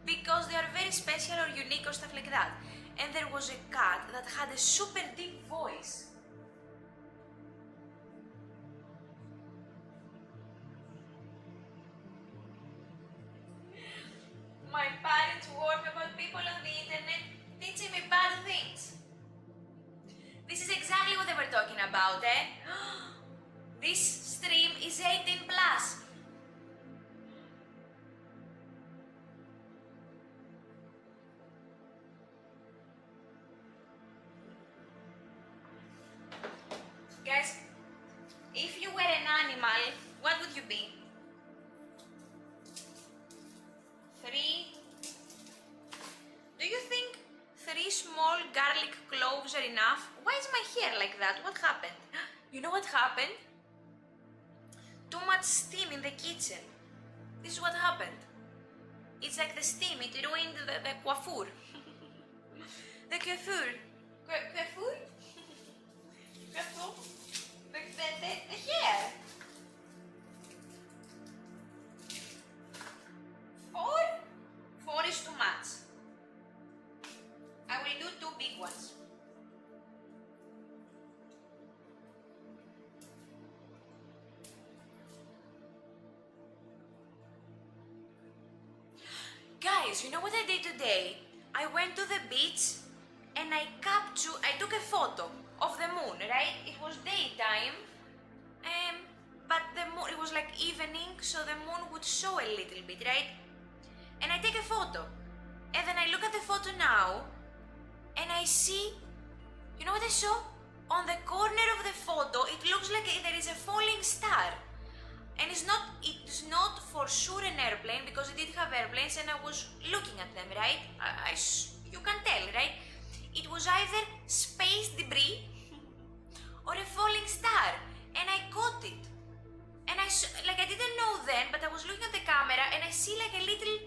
because they are very special or unique or stuff like that. And there was a cat that had a super deep voice. My parents warn me about people on the internet teaching me bad things. This is exactly what they were talking about, eh? This stream is 18 plus. Guys, if you were an animal, what would you be? 3. Do you think 3 small garlic cloves are enough? Why is my hair like that? What happened? You know what happened? Too much steam in the kitchen. This is what happened. It's like the steam, it ruined the coiffure. The coiffure. Coiffure? Coiffure? The hair. Guys, you know what I did today? I went to the beach and I took a photo of the moon, right? It was daytime, but the moon, it was like evening, so the moon would show a little bit, right? And I take a photo, and then I look at the photo now, and I see, you know what I saw? On the corner of the photo, it looks like there is a falling star. And it's not for sure an airplane, because it did have airplanes and I was looking at them, right? You can tell, right? It was either space debris or a falling star, and I caught it. And I didn't know then, but I was looking at the camera and I see like a little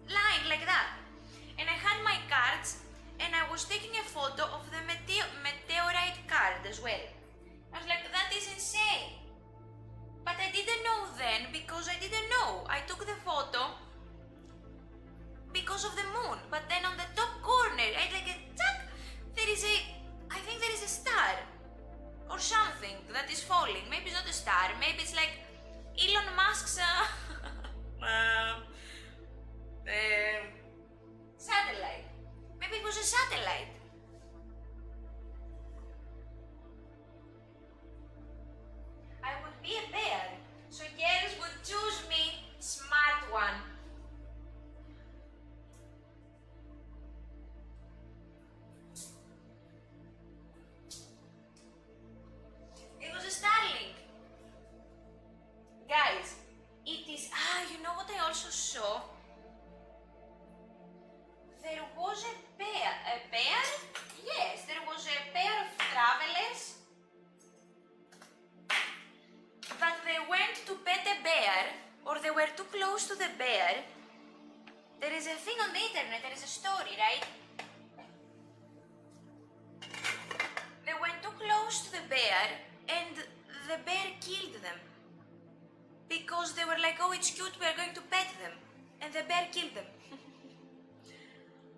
line like that. And I had my cards and I was taking a photo of the meteorite card as well. I was like, that is insane. But I didn't know then, because I didn't know. I took the photo because of the moon. But then on the top corner, I think there is a star or something that is falling. Maybe it's not a star. Maybe it's like Elon Musk's satellite. Maybe it was a satellite. I would be a bear, so girls would choose me, smart one. It was a Starlink. Guys, it is, you know what I also saw? There was a bear? Yes, there was a pair of travelers, but they went to pet a bear, or they were too close to the bear. There is a thing on the internet, there is a story, right? They went too close to the bear and the bear killed them. Because they were like, oh, it's cute, we are going to pet them. And the bear killed them.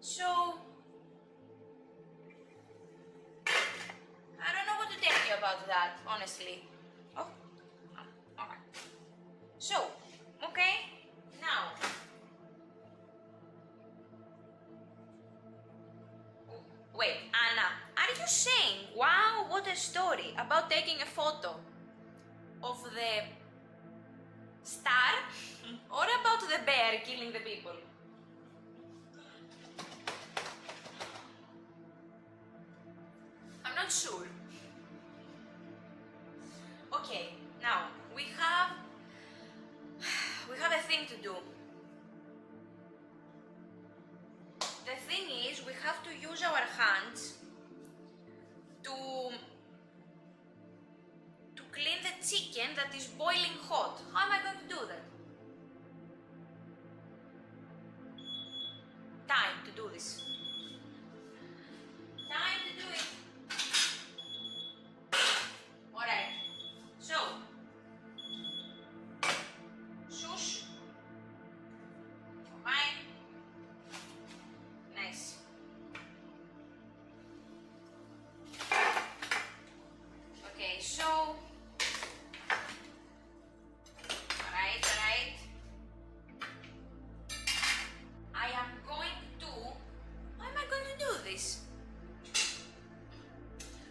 So, I don't know what to tell you about that, honestly. Oh, okay. So, okay, now. Wait, Anna, are you saying, wow, what a story, about taking a photo of the star or about the bear killing the people? I'm not sure. Okay, now we have a thing to do. The thing is, we have to use our hands to clean the chicken that is boiling hot. How am I going to do that? Time to do this. Time to do it. Alright, so, shush, fine, nice. Okay, so, alright, I am going to, how am I going to do this?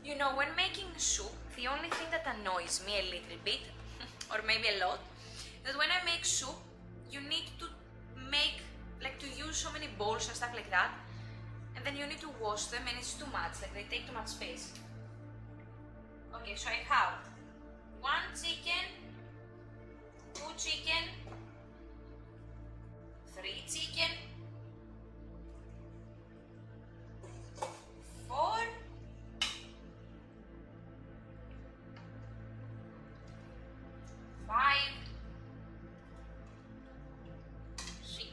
You know, when making soup, the only thing that annoys me a little bit, or maybe a lot, is that when I make soup, you need to use so many bowls and stuff like that, and then you need to wash them, and it's too much, like they take too much space. Okay, so I have 1 chicken, 2 chicken, 3 chicken, 4, 5, 6,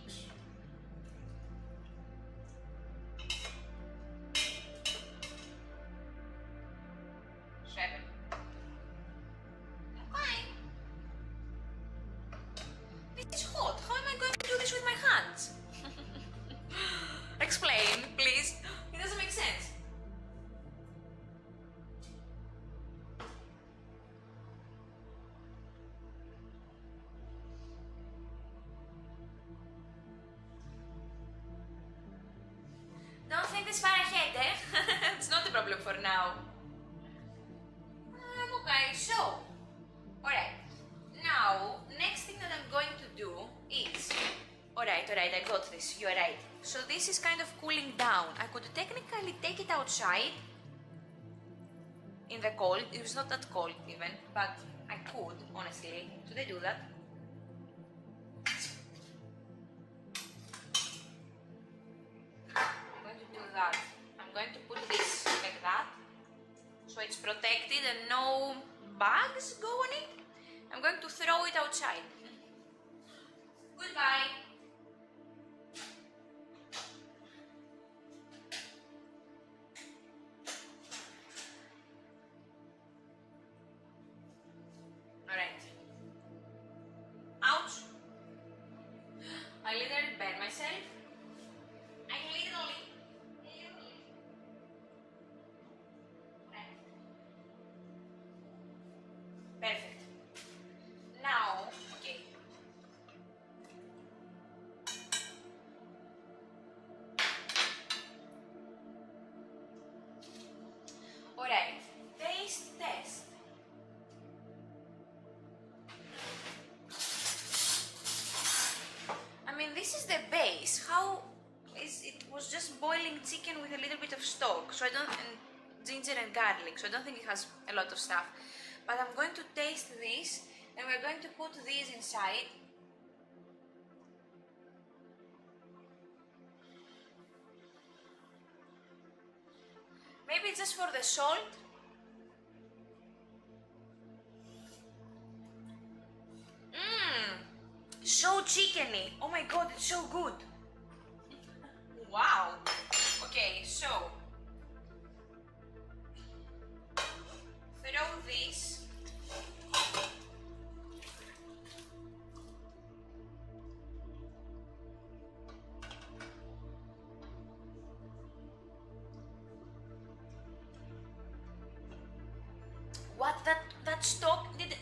7. Okay. This is hot. How am I going to do this with my hands? now. Okay, so, alright. Now, next thing that I'm going to do is, alright, I got this, you're right. So this is kind of cooling down. I could technically take it outside in the cold. It was not that cold even, but I could, honestly. Should I do that? I'm going to do that. I'm going to put this like that, so it's protected and no bugs go on it. I'm going to throw it outside. Goodbye. Alright. Ouch. I literally burned myself. I literally. Perfect. Now, okay. Alright, taste test. I mean, this is the base. How is it? Was just boiling chicken with a little bit of stock, so I don't, and ginger and garlic, so I don't think it has a lot of stuff. But I'm going to taste this, and we're going to put these inside. Maybe just for the salt. So chickeny. Oh my god, it's so good. Wow. Okay, so throw this. What, that stock did?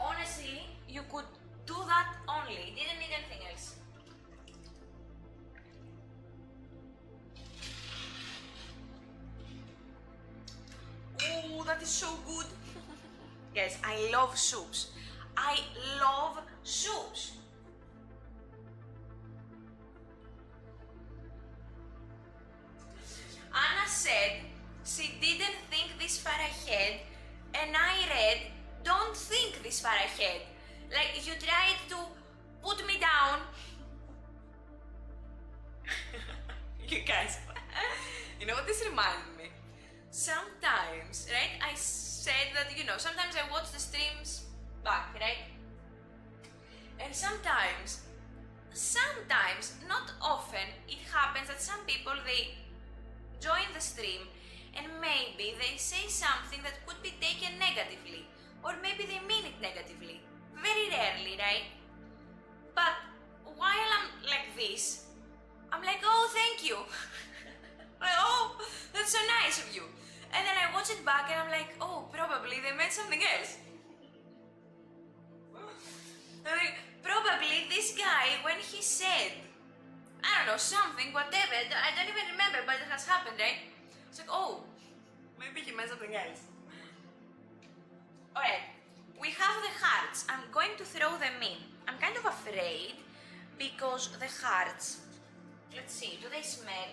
Honestly, you could do that only. Didn't need anything else. Oh, that is so good. Guys, I love soups. I love soups. Anna said she didn't think this far ahead, and I read, don't think this far ahead. Like, you tried to put me down. You guys, you know what this reminds me? Sometimes, right, I said that, you know, sometimes I watch the streams back, right? And sometimes, not often, it happens that some people, they join the stream and maybe they say something that could be taken negatively, or maybe they mean it negatively. Very rarely, right? But while I'm like this, I'm like, oh, thank you. Like, oh, that's so nice of you. And then I watch it back and I'm like, oh, probably they meant something else. I mean, probably this guy, when he said, I don't know, something, whatever, I don't even remember, but it has happened, right? It's like, oh, maybe he meant something else. Alright, we have the hearts. I'm going to throw them in. I'm kind of afraid because the hearts, let's see, do they smell?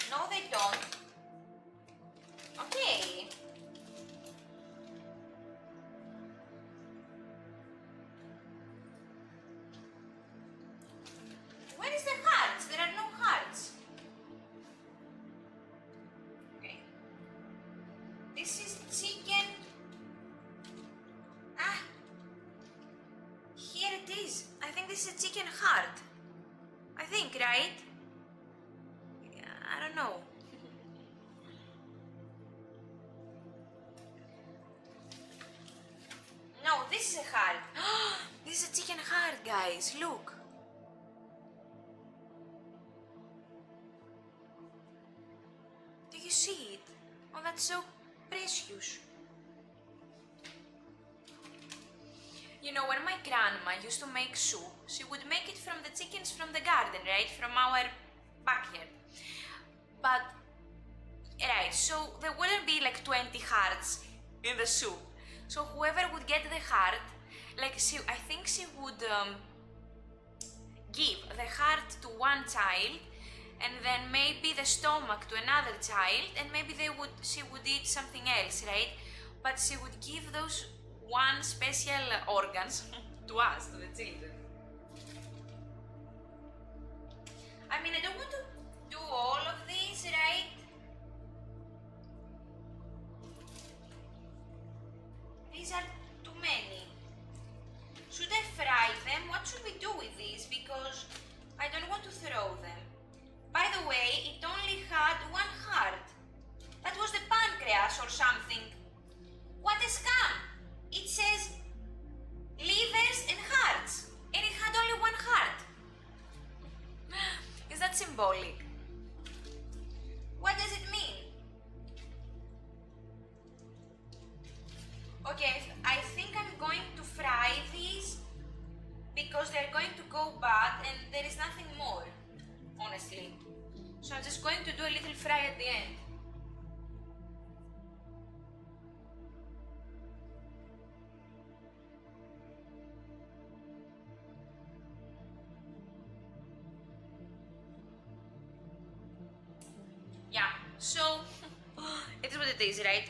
No, they don't. Okay. Where is the hearts? There are no hearts. Okay. This is chicken. Ah. Here it is. I think this is a chicken heart. I think, right? I don't know. No, this is a heart. This is a chicken heart, guys. Look. Do you see it? Oh, that's so precious. You know, when my grandma used to make soup, she would make it from the chickens from the garden, right? From our backyard. But, right, so there wouldn't be like 20 hearts in the soup. So whoever would get the heart, like I think she would give the heart to one child, and then maybe the stomach to another child, and maybe she would eat something else, right? But she would give those one special organs to us, to the children. I mean, I don't want to do all of these, right? These are too many. Should I fry them? What should we do with these? Because I don't want to throw them. By the way, it only had one heart. That was the pancreas or something. What a scam! It says livers and hearts, and it had only one heart. Is that symbolic? What does it mean? Okay, I think I'm going to fry these because they're going to go bad and there is nothing more, honestly. So I'm just going to do a little fry at the end. Yeah, so it is what it is, right?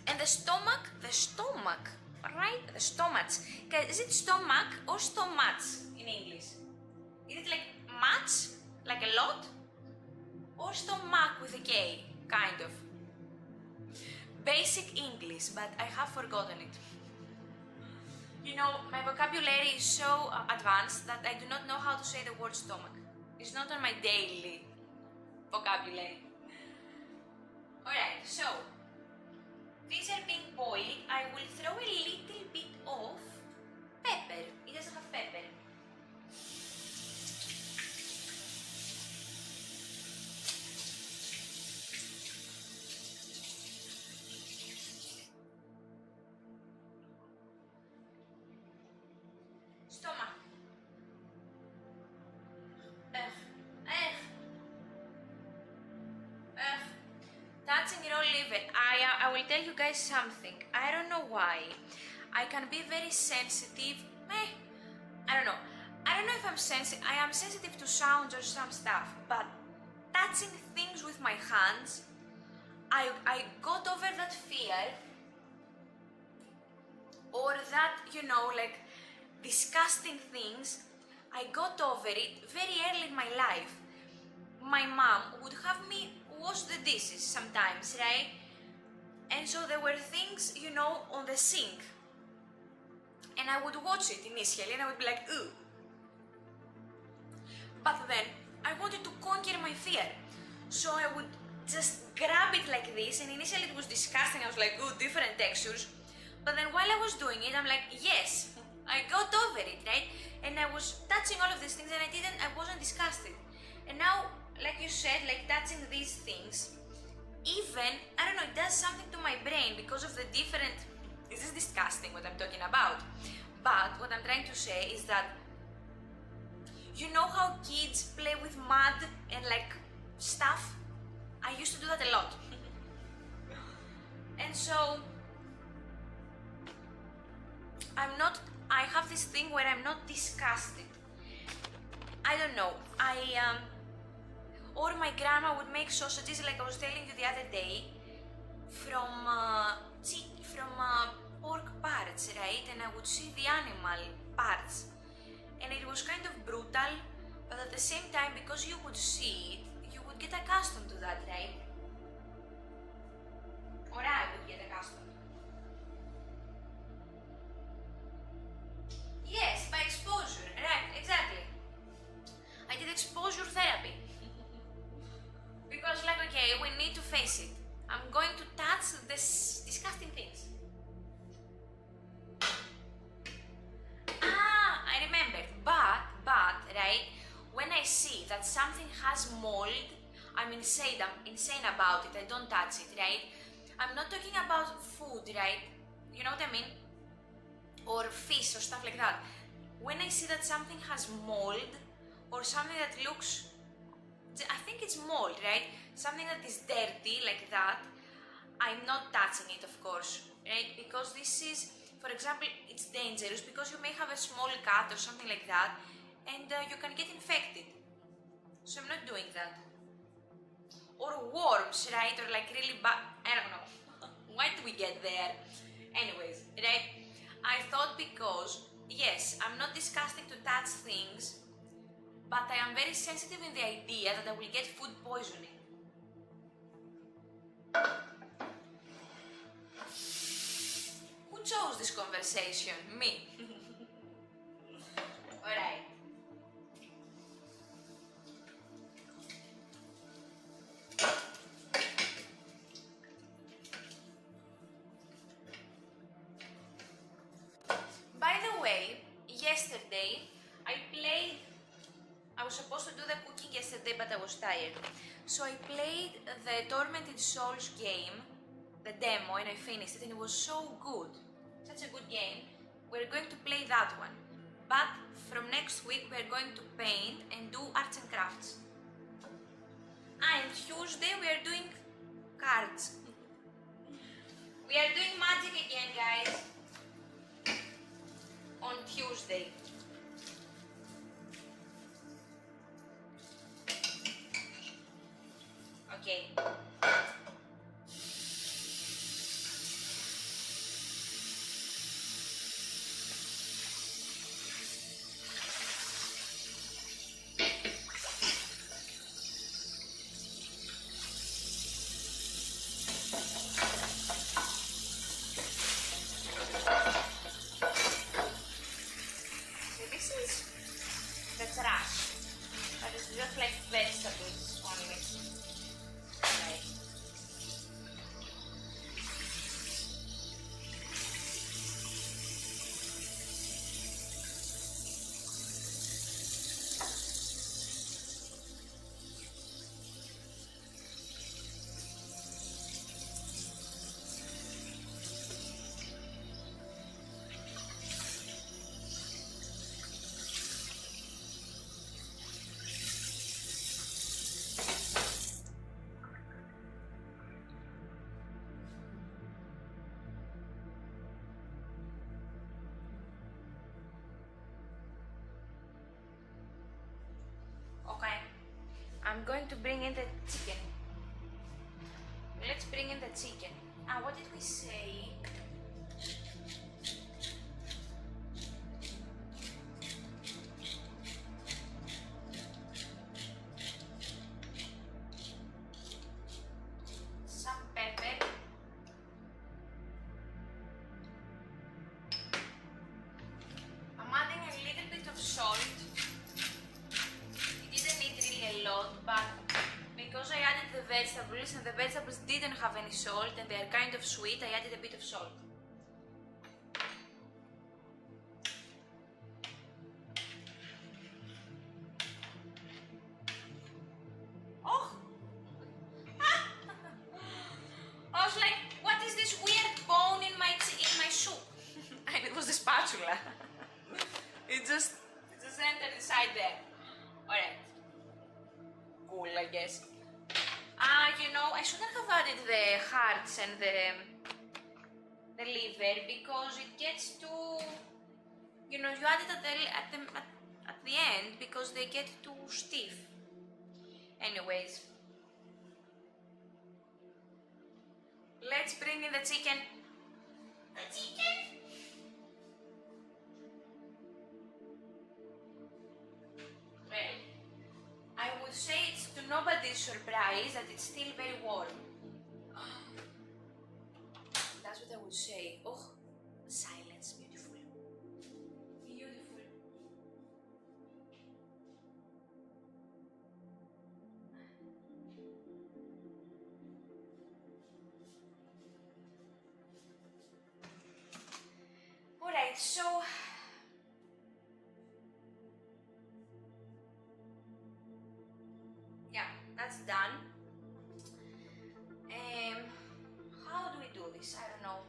And the stomach, right? The stomachs. Is it stomach or stomachs in English? Is it like much, like a lot? Or stomach with a K, kind of? Basic English, but I have forgotten it. You know, my vocabulary is so advanced that I do not know how to say the word stomach. It's not on my daily vocabulary. Alright, so these are being boiled. I will throw a little bit of pepper. It doesn't have pepper. Stomach. Touching raw liver. I will tell you guys something. I don't know why. I can be very sensitive. I don't know. I don't know if I'm sensitive. I am sensitive to sounds or some stuff, but touching things with my hands, I got over that fear, or that, you know, like disgusting things. I got over it very early in my life. My mom would have me wash the dishes sometimes, right? And so there were things, you know, on the sink. And I would watch it initially and I would be like, ooh. But then I wanted to conquer my fear. So I would just grab it like this, and initially it was disgusting. I was like, ooh, different textures. But then while I was doing it, I'm like, yes, I got over it, right? And I was touching all of these things and I wasn't disgusted. And now, like you said, like touching these things, even, I don't know, it does something to my brain because of the different, this is disgusting what I'm talking about. But what I'm trying to say is that, you know how kids play with mud and like stuff? I used to do that a lot. And so, I have this thing where I'm not disgusted. I don't know, or my grandma would make sausages, like I was telling you the other day, from pork parts, right? And I would see the animal parts. And it was kind of brutal, but at the same time, because you would see it, you would get accustomed to that, right? Or I would get accustomed. Yes, by exposure, right, exactly. I did exposure therapy. Because, like, okay, we need to face it. I'm going to touch this disgusting things. I remembered, but, right, when I see that something has mold, I'm insane about it, I don't touch it, right? I'm not talking about food, right? You know what I mean? or fish or stuff like that. When I see that something has mold or something that looks, I think it's mold, right? Something that is dirty like that, I'm not touching it, of course, right? Because this is, for example, it's dangerous because you may have a small cut or something like that and you can get infected. So I'm not doing that. Or worms, right? Or like really bad, I don't know. Why did we get there? Anyways, right? I thought because, yes, I'm not disgusting to touch things, but I am very sensitive in the idea that I will get food poisoning. Who chose this conversation? Me. Alright. By the way, yesterday I was supposed to do the cooking yesterday, but I was tired. So I played the Tormented Souls game, the demo, and I finished it, and it was so good. Such a good game. We're going to play that one. But from next week, we're going to paint and do arts and crafts. And Tuesday, we are doing cards. We are doing magic again, guys. On Tuesday. Okay. So this is the trash, but it's just like vegetables only. Right. Okay, I'm going to bring in the chicken. Let's bring in the chicken. What did we say? Some pepper. I'm adding a little bit of salt. A lot, but because I added the vegetables and the vegetables didn't have any salt and they are kind of sweet, I added a bit of salt. Oh! I was like, what is this weird bone in my soup? And it was the spatula. it just entered inside there. Alright. Cool, I guess. You know, I shouldn't have added the hearts and the liver because it gets too, you know, you add it at the end because they get too stiff. Anyways, let's bring in the chicken. The chicken. Well, I would say it's to nobody's surprise that it's still very warm. That's what I would say. Oh, silence, beautiful. Beautiful. Alright, so yeah, that's done. How do we do this? I don't know.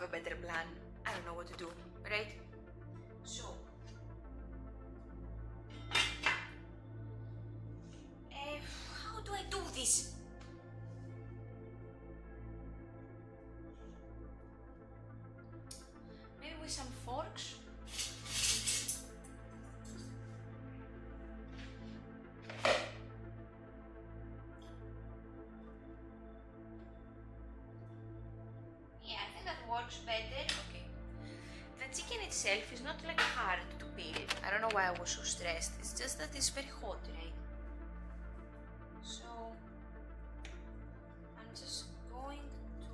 a better plan. I don't know what to do, right? So, how do I do this? Maybe with some forks? Yeah, I think that works better. Okay. The chicken itself is not like hard to peel. I don't know why I was so stressed. It's just that it's very hot, right? So I'm just going to.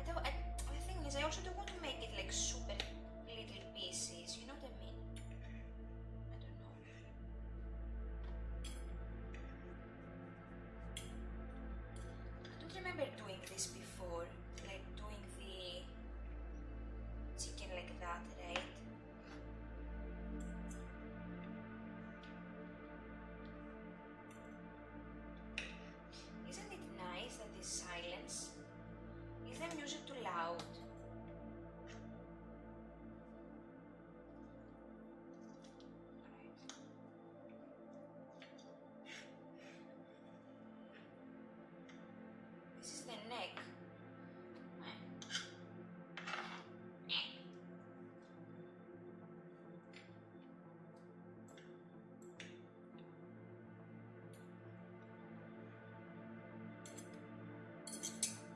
The thing is, I also don't want to make it like super little pieces. You know what I mean? I don't know. I don't remember doing this before, like doing the chicken like that, right? Isn't it nice that this silence? Is the music too loud? This is the neck.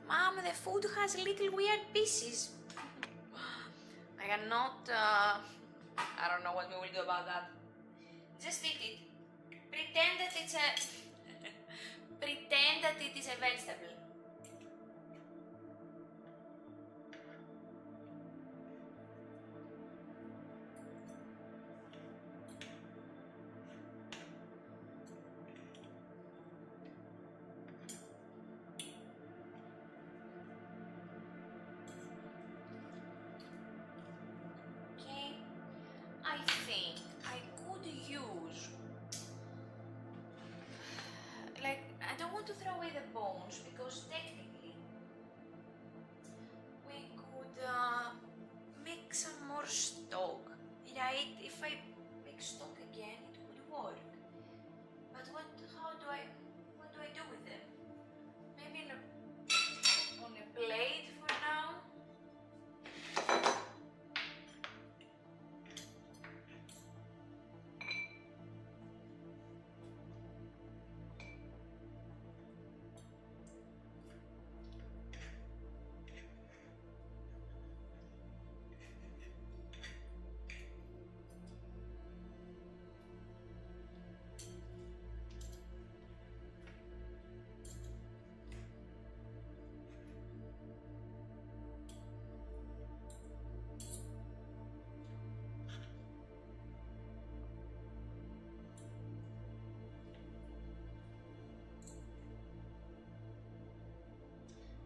Mom, the food has little weird pieces. I cannot, I don't know what we will do about that. Just eat it. Pretend that it's a, pretend that it is a vegetable. I think I could use, like, I don't want to throw away the bones because technically we could make some more stock, right? If I make stock again, it could work. But what do I do with them? Maybe on a plate for now?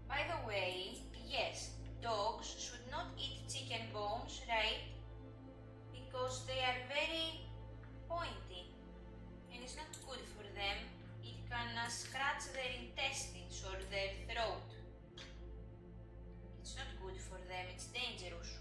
By the way, yes, dogs should not eat chicken bones, right? Because they are very pointy and it's not good for them. It can scratch their intestines or their throat. It's not good for them, it's dangerous.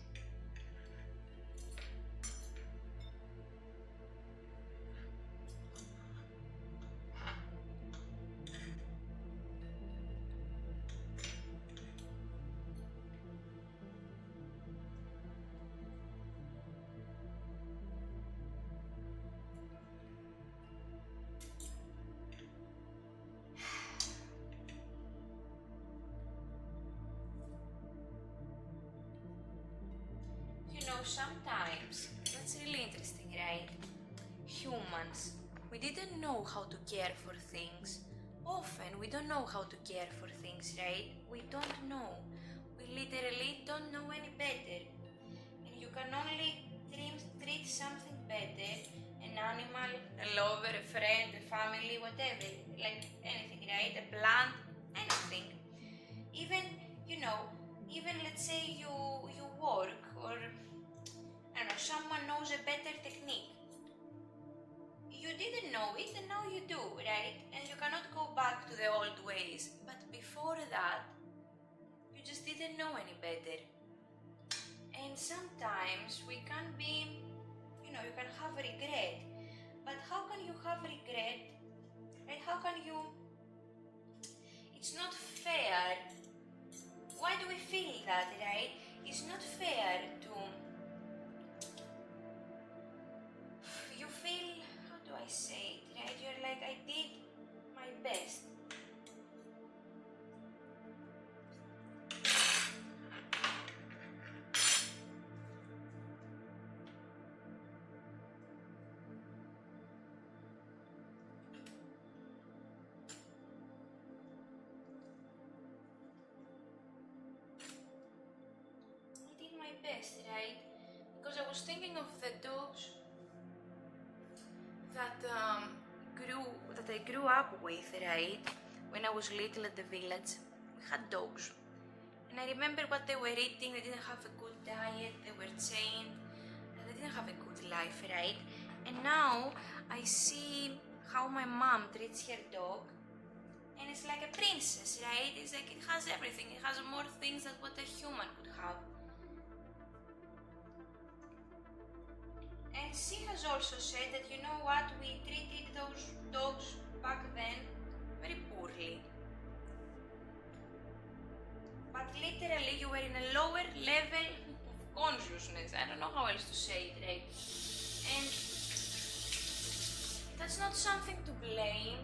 Sometimes, that's really interesting, right? Humans, we didn't know how to care for things. Often we don't know how to care for things, right? We don't know. We literally don't know any better. And you can only treat something better, an animal, a lover, a friend, a family, whatever, like anything, right? A plant, anything. Even, even let's say you work or I don't know, someone knows a better technique. You didn't know it and now you do, right? And you cannot go back to the old ways. But before that, you just didn't know any better. And sometimes we can be, you can have regret. But how can you have regret? Right? How can you? It's not fair. Why do we feel that, right? It's not fair to. You feel, how do I say it, right? You're like, I did my best. Best, right? Because I was thinking of the dogs that I grew up with, right? When I was little at the village, we had dogs, and I remember what they were eating. They didn't have a good diet. They were chained. They didn't have a good life, right? And now I see how my mom treats her dog, and it's like a princess, right? It's like it has everything. It has more things than what a human could have. And she has also said that, you know what, we treated those dogs back then very poorly. But literally you were in a lower level of consciousness. I don't know how else to say it, right? And that's not something to blame.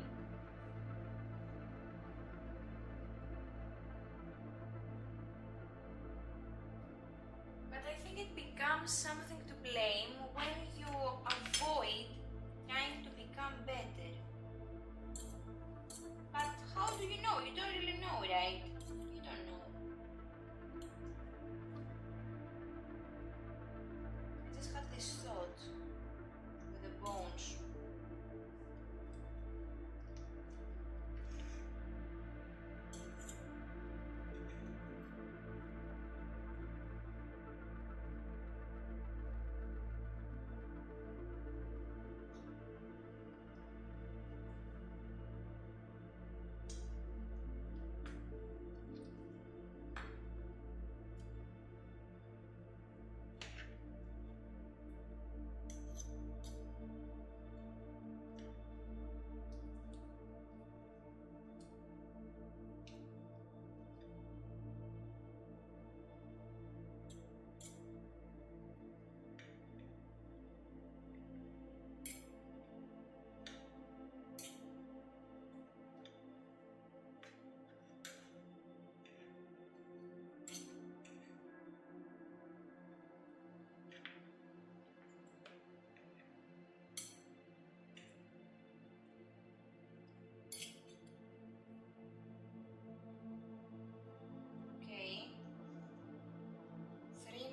But I think it becomes something to blame when you avoid trying to become better. But how do you know? You don't really know, right? You don't know. I just had this thought with the bones.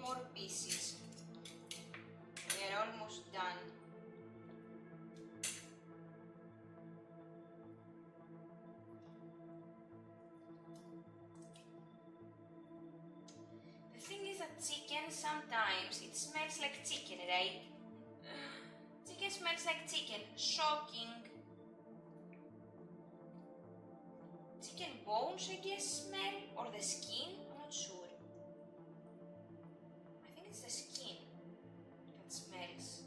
More pieces. We are almost done. The thing is that chicken sometimes it smells like chicken, right? Chicken smells like chicken. Shocking. Chicken bones, I guess, smell, or the skin. I'm not sure. It's the skin that smells.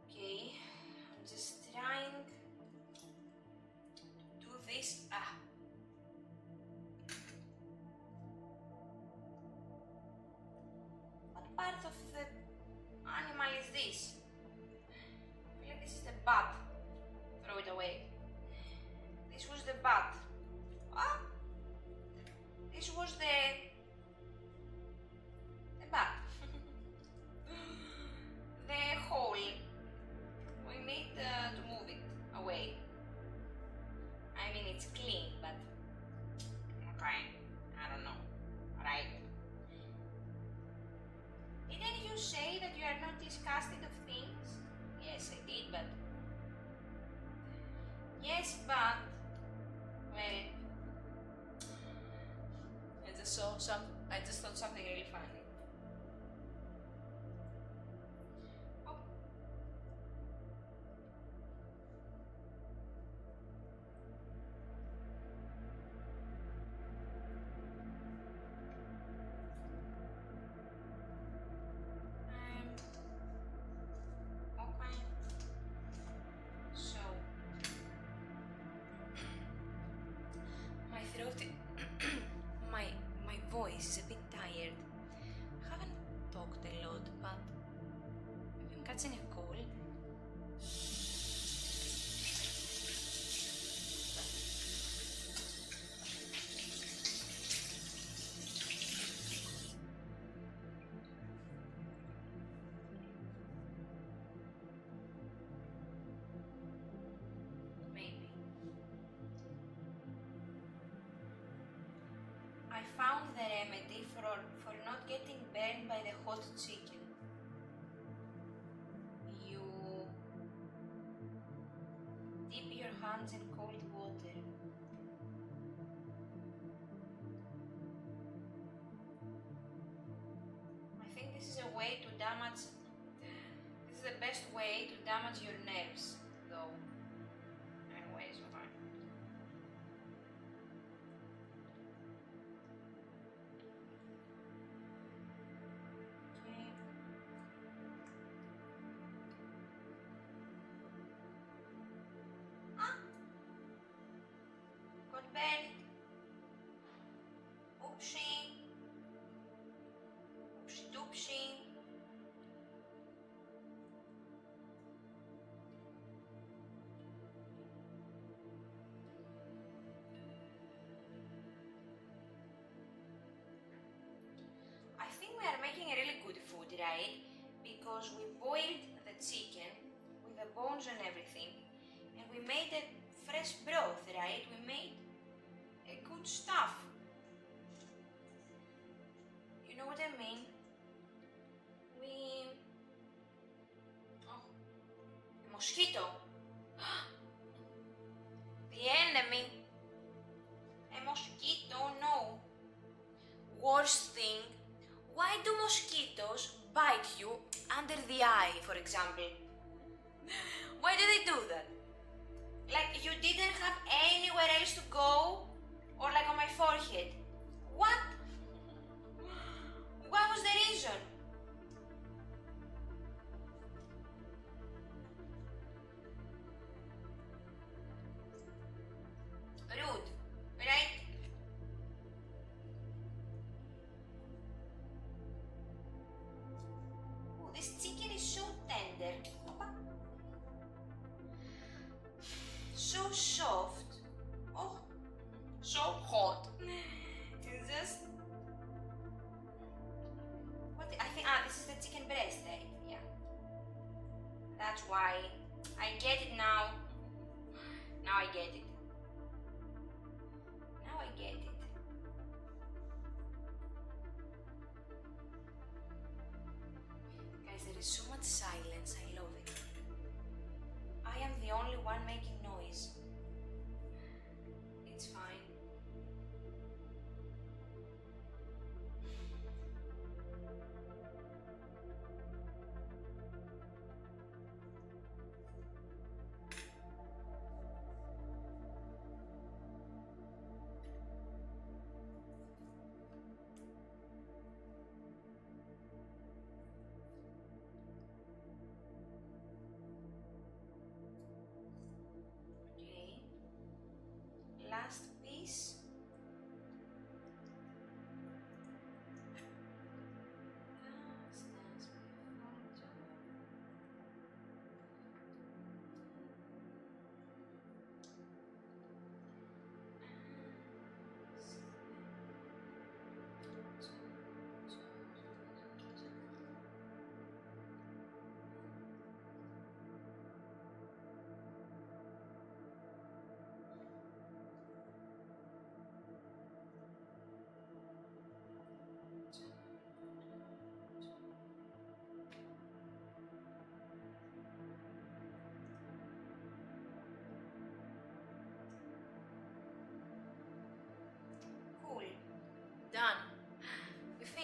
Okay, I'm just trying to do this. What part of the animal is this? I feel like this is the butt. Throw it away. This was the butt. This was the butt. The hole. We need to move it away. I mean, it's clean, but okay, I don't know, right? Didn't you you say that you are not disgusted of things? Yes, I did, but... Yes, but... Well... I just thought something really funny. Oh. Okay. So... My throat... my voice is a bit tired. I haven't talked a lot, but I've been catching a cold. Maybe. I found the remedy for not getting burned by the hot chicken. You dip your hands in cold water. I think this is a way to damage... This is the best way to damage your nerves, though. Anyways, okay. Got burned. Oopsie. Oopsie doopsie. I think we are making a really good food, right? Because we boiled the chicken with the bones and everything, and we made a fresh broth, right? We made a good stuff. You know what I mean? Oh, a mosquito. The enemy. A mosquito, no. Worst thing, why do mosquitoes bite you under the eye, for example? Why do they do that? Like you didn't have anywhere else to go? Or like on my forehead? What? What was the reason? Rude, right? Oh, this chicken is so tender. So soft. Oh, so hot. It's just... What I think, this is the chicken breast, right? Yeah. That's why. I get it now. Now I get it. Now I get it. Guys, there is so much silence. I love it. I am the only one making noise. It's fine.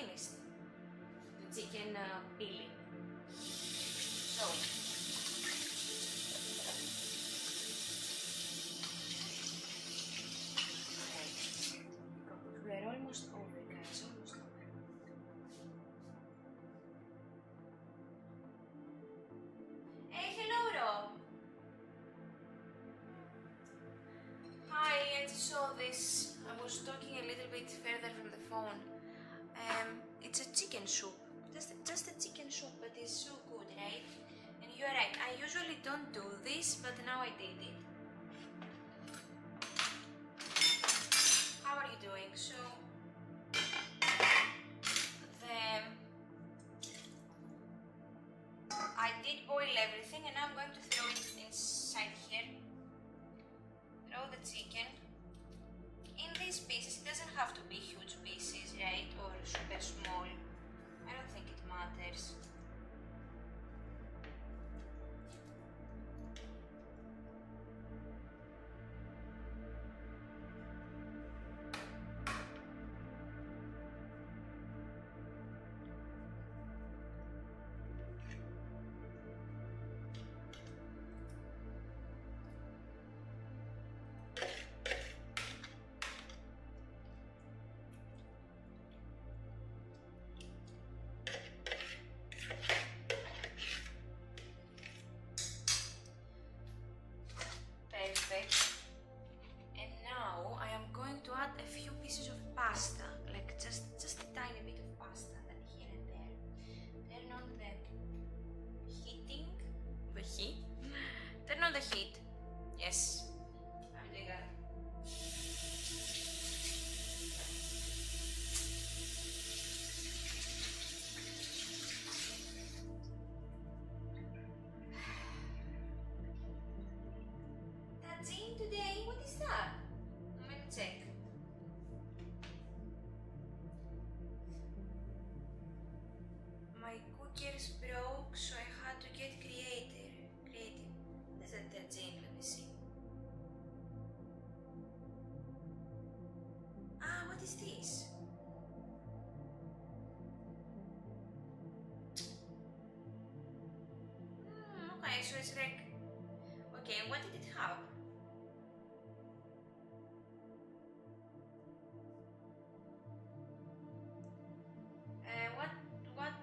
finished the chicken peeling. So we're almost over, guys, almost over. Hey, hello, Rob. Hi, I just saw this. I was talking a little bit further from the phone. It's a chicken soup. Just a chicken soup, but it's so good, right? And you're right, I usually don't do this, but now I did it. How are you doing? So, I did boil everything, and now I'm going to throw it inside here. Throw the chicken in these pieces. It doesn't have to be huge pieces, right? Or super small. I don't think it matters. Perfect. And now I am going to add a few pieces of pasta, like just a tiny bit of pasta, then here and there. Turn on the heating, the heat. Turn on the heat. Yes. I'm doing that. Tadzin today? What is that? I'm gonna check. My cookers broke, so I had to get creative. There's a Tadzin, let me see. Ah, what is this? Okay, so it's like... Okay, and what did it have? What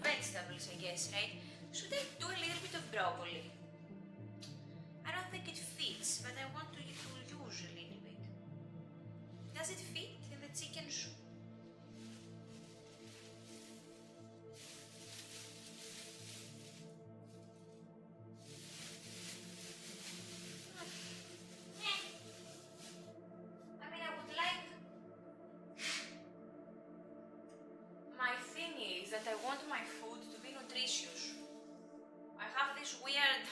vegetables, I guess, right? Should I do a little bit of broccoli? I don't think it fits, but I want to use a little bit. Does it fit in the chicken soup? I mean, I would like... My thing is that I want my food to be nutritious. I have this weird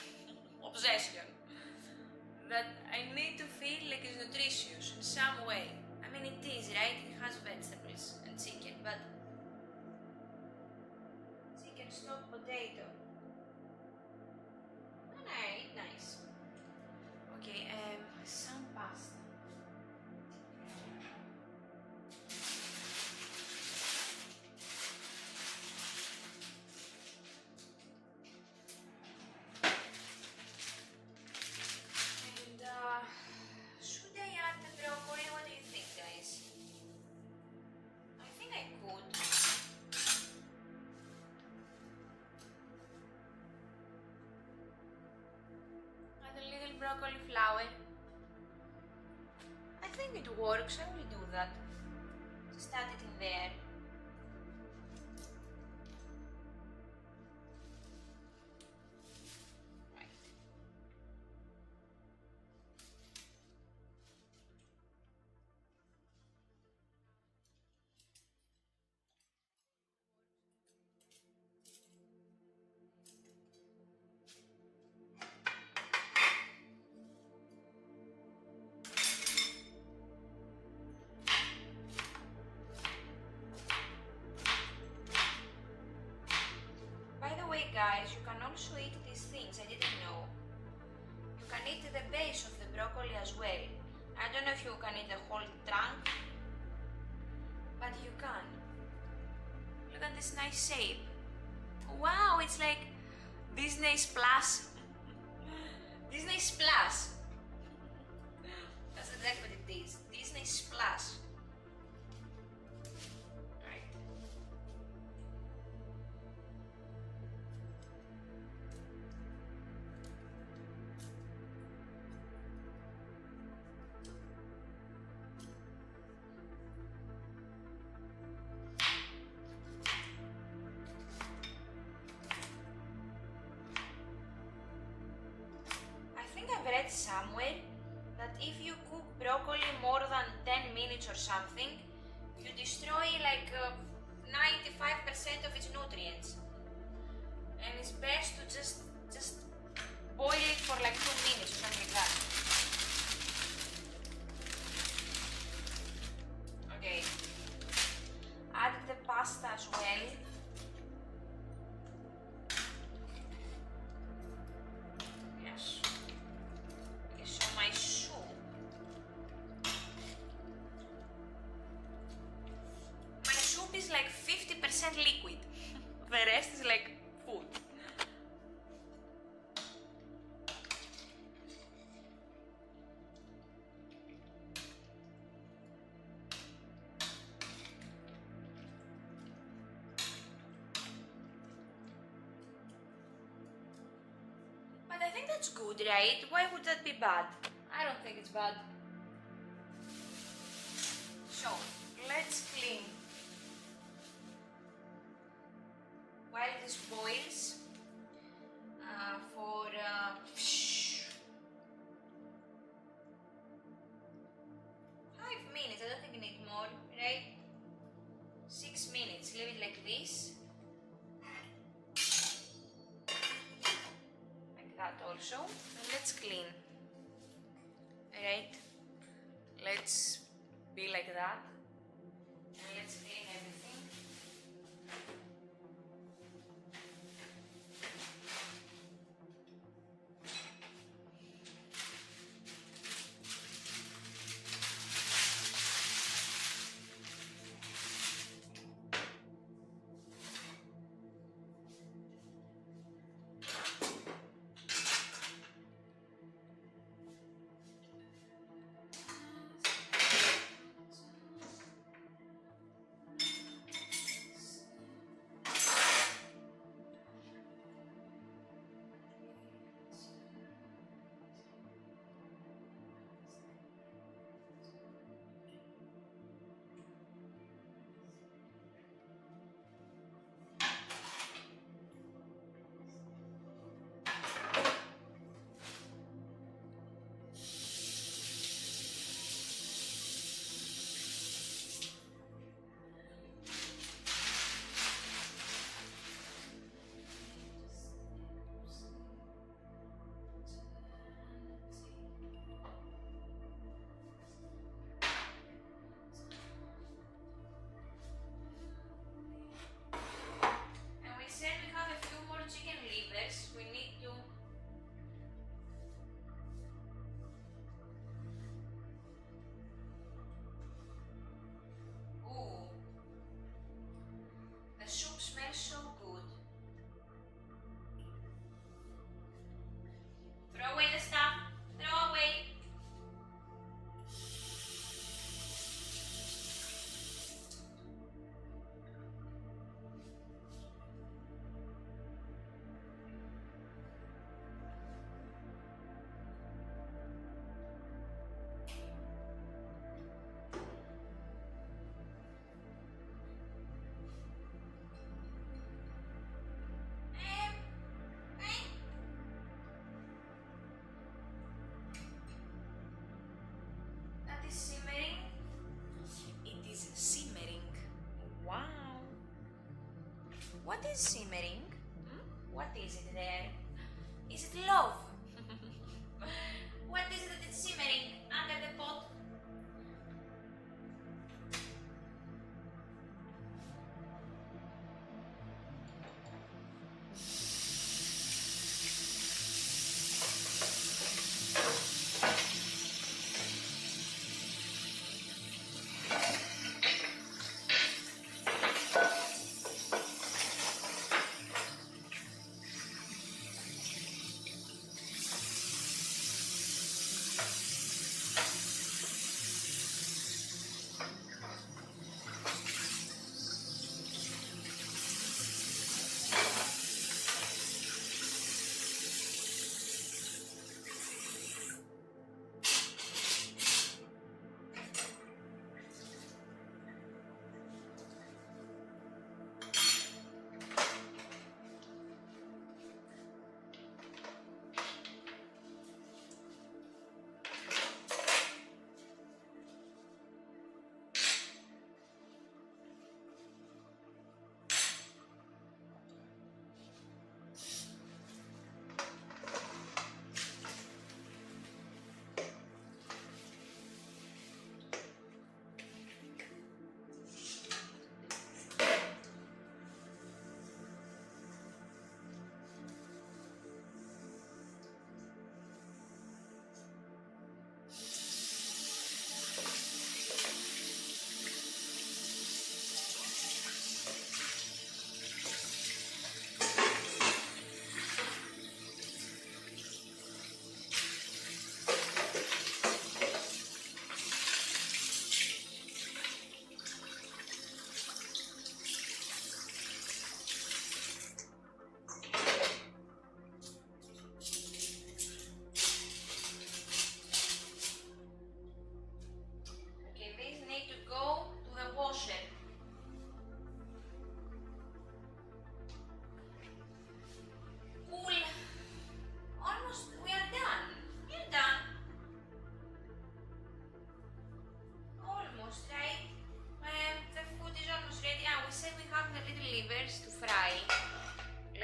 obsession that I need to feel like it's nutritious in some way. I mean, it is, right? It has vegetables and chicken, but chicken stock potato. Alright, nice. Okay, some pasta. Should I add the broccoli? What do you think, guys? I think I could. Add a little broccoli flower. I think it works. I will do that. Just add it in there. Guys, you can also eat these things, I didn't know. You can eat the base of the broccoli as well. I don't know if you can eat the whole trunk, but you can. at this nice shape. Wow, it's like Disney Splash. Disney Splash. That's exactly what it is. Disney Splash. Right. I think I've read somewhere that if you cook broccoli more than 10 minutes or something, you destroy like 95% of its nutrients. And it's best to just boil it for like 2 minutes or something like that. Okay. Add the pasta as well. Yes. Okay, so my soup. My soup is like 50% liquid. The rest is like food. But I think that's good, right? Why would that be bad? I don't think it's bad. So, let's clean. While this boils for 5 minutes, I don't think you need more, right? 6 minutes, leave it like this. Like that also. And let's clean. Alright? Let's be like that. And let's clean everything. We need to the soup smells so good. Throw away the stuff. Throw away. Simmering. It is simmering. Wow. What is simmering? What is it there? Is it love? What is it that is simmering under the pot?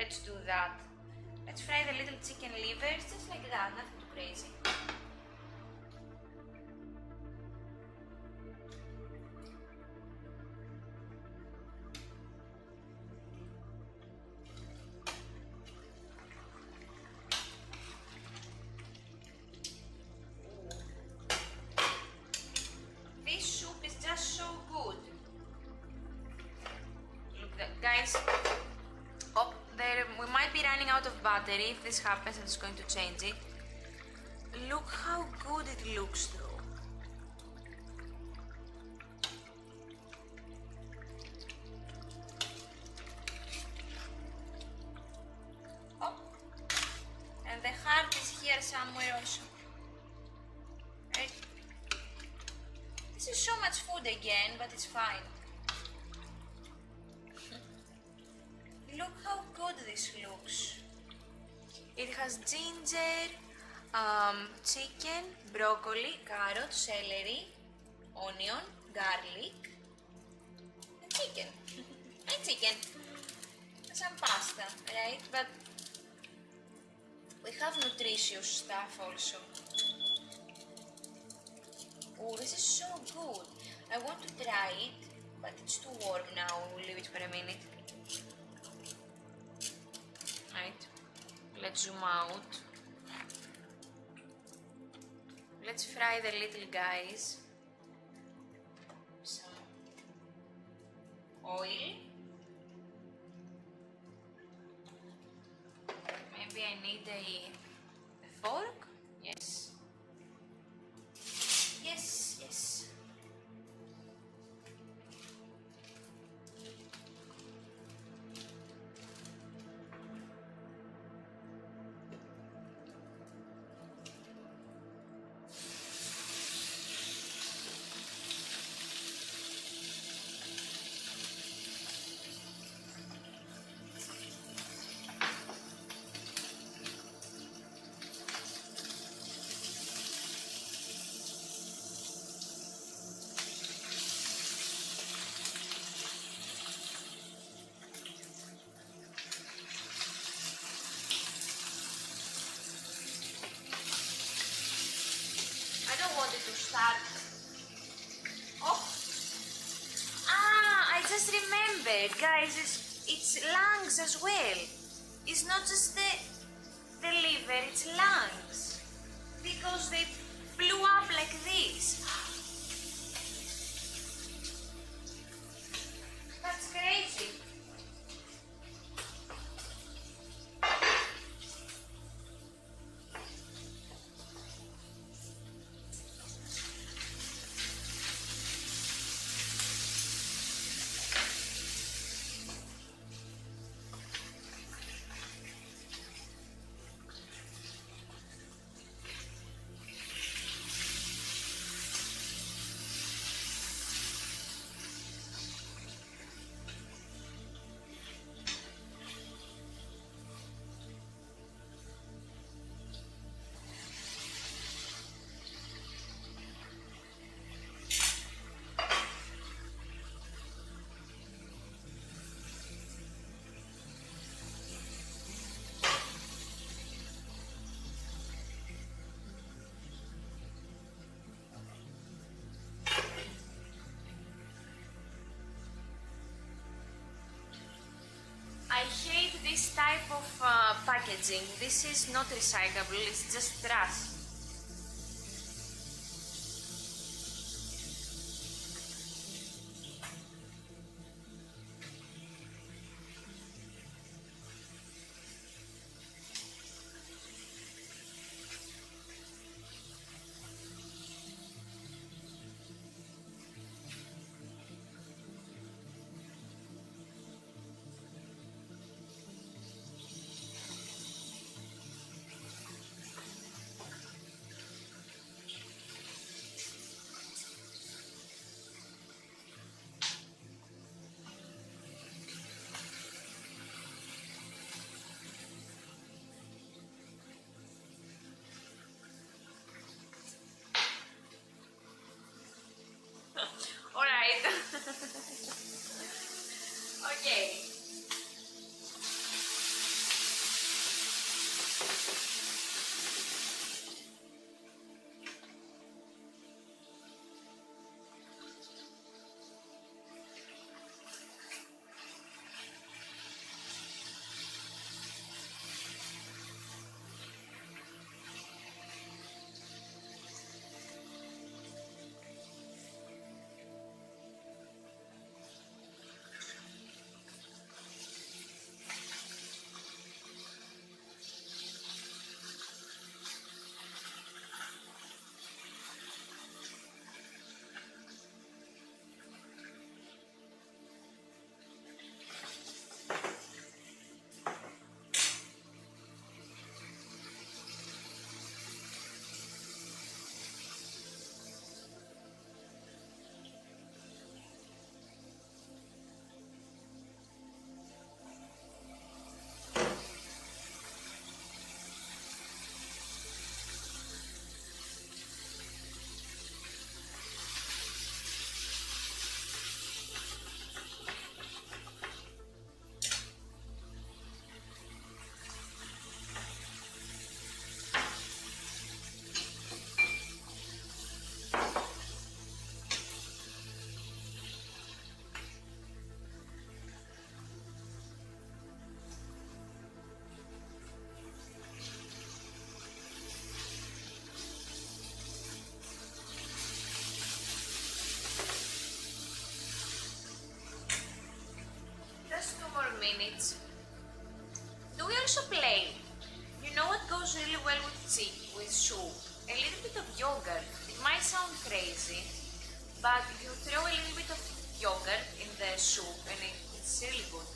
let's do that. Let's fry the little chicken livers, just like that, nothing too crazy. This soup is just so good. Look, guys. Oh, we might be running out of battery. If this happens, I'm just going to change it. Look how good it looks though. Oh, and the heart is here somewhere also. Right? This is so much food again, but it's fine. Look how good this looks. It has ginger, chicken, broccoli, carrot, celery, onion, garlic, and chicken. And chicken. Some pasta, right? But we have nutritious stuff also. Oh, this is so good. I want to try it, but it's too warm now. We'll leave it for a minute. Right, let's zoom out. Let's fry the little guys. Some oil. Maybe I need a fork. Yes. Yes, yes. To start. Oh, I just remembered, guys. It's lungs as well. It's not just the liver. It's lungs because they blew up like this. That's crazy. I hate this type of packaging. This is not recyclable, it's just trash. kids, do we also play? You know what goes really well with soup? A little bit of yogurt. It might sound crazy, but you throw a little bit of yogurt in the soup and it's really good.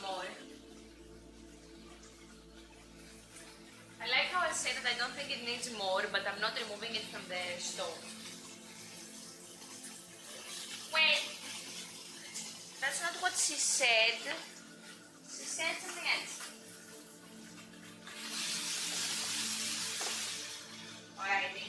More. I like how I said that I don't think it needs more, but I'm not removing it from the stove. Wait, that's not what she said. She said something else. Alrighty.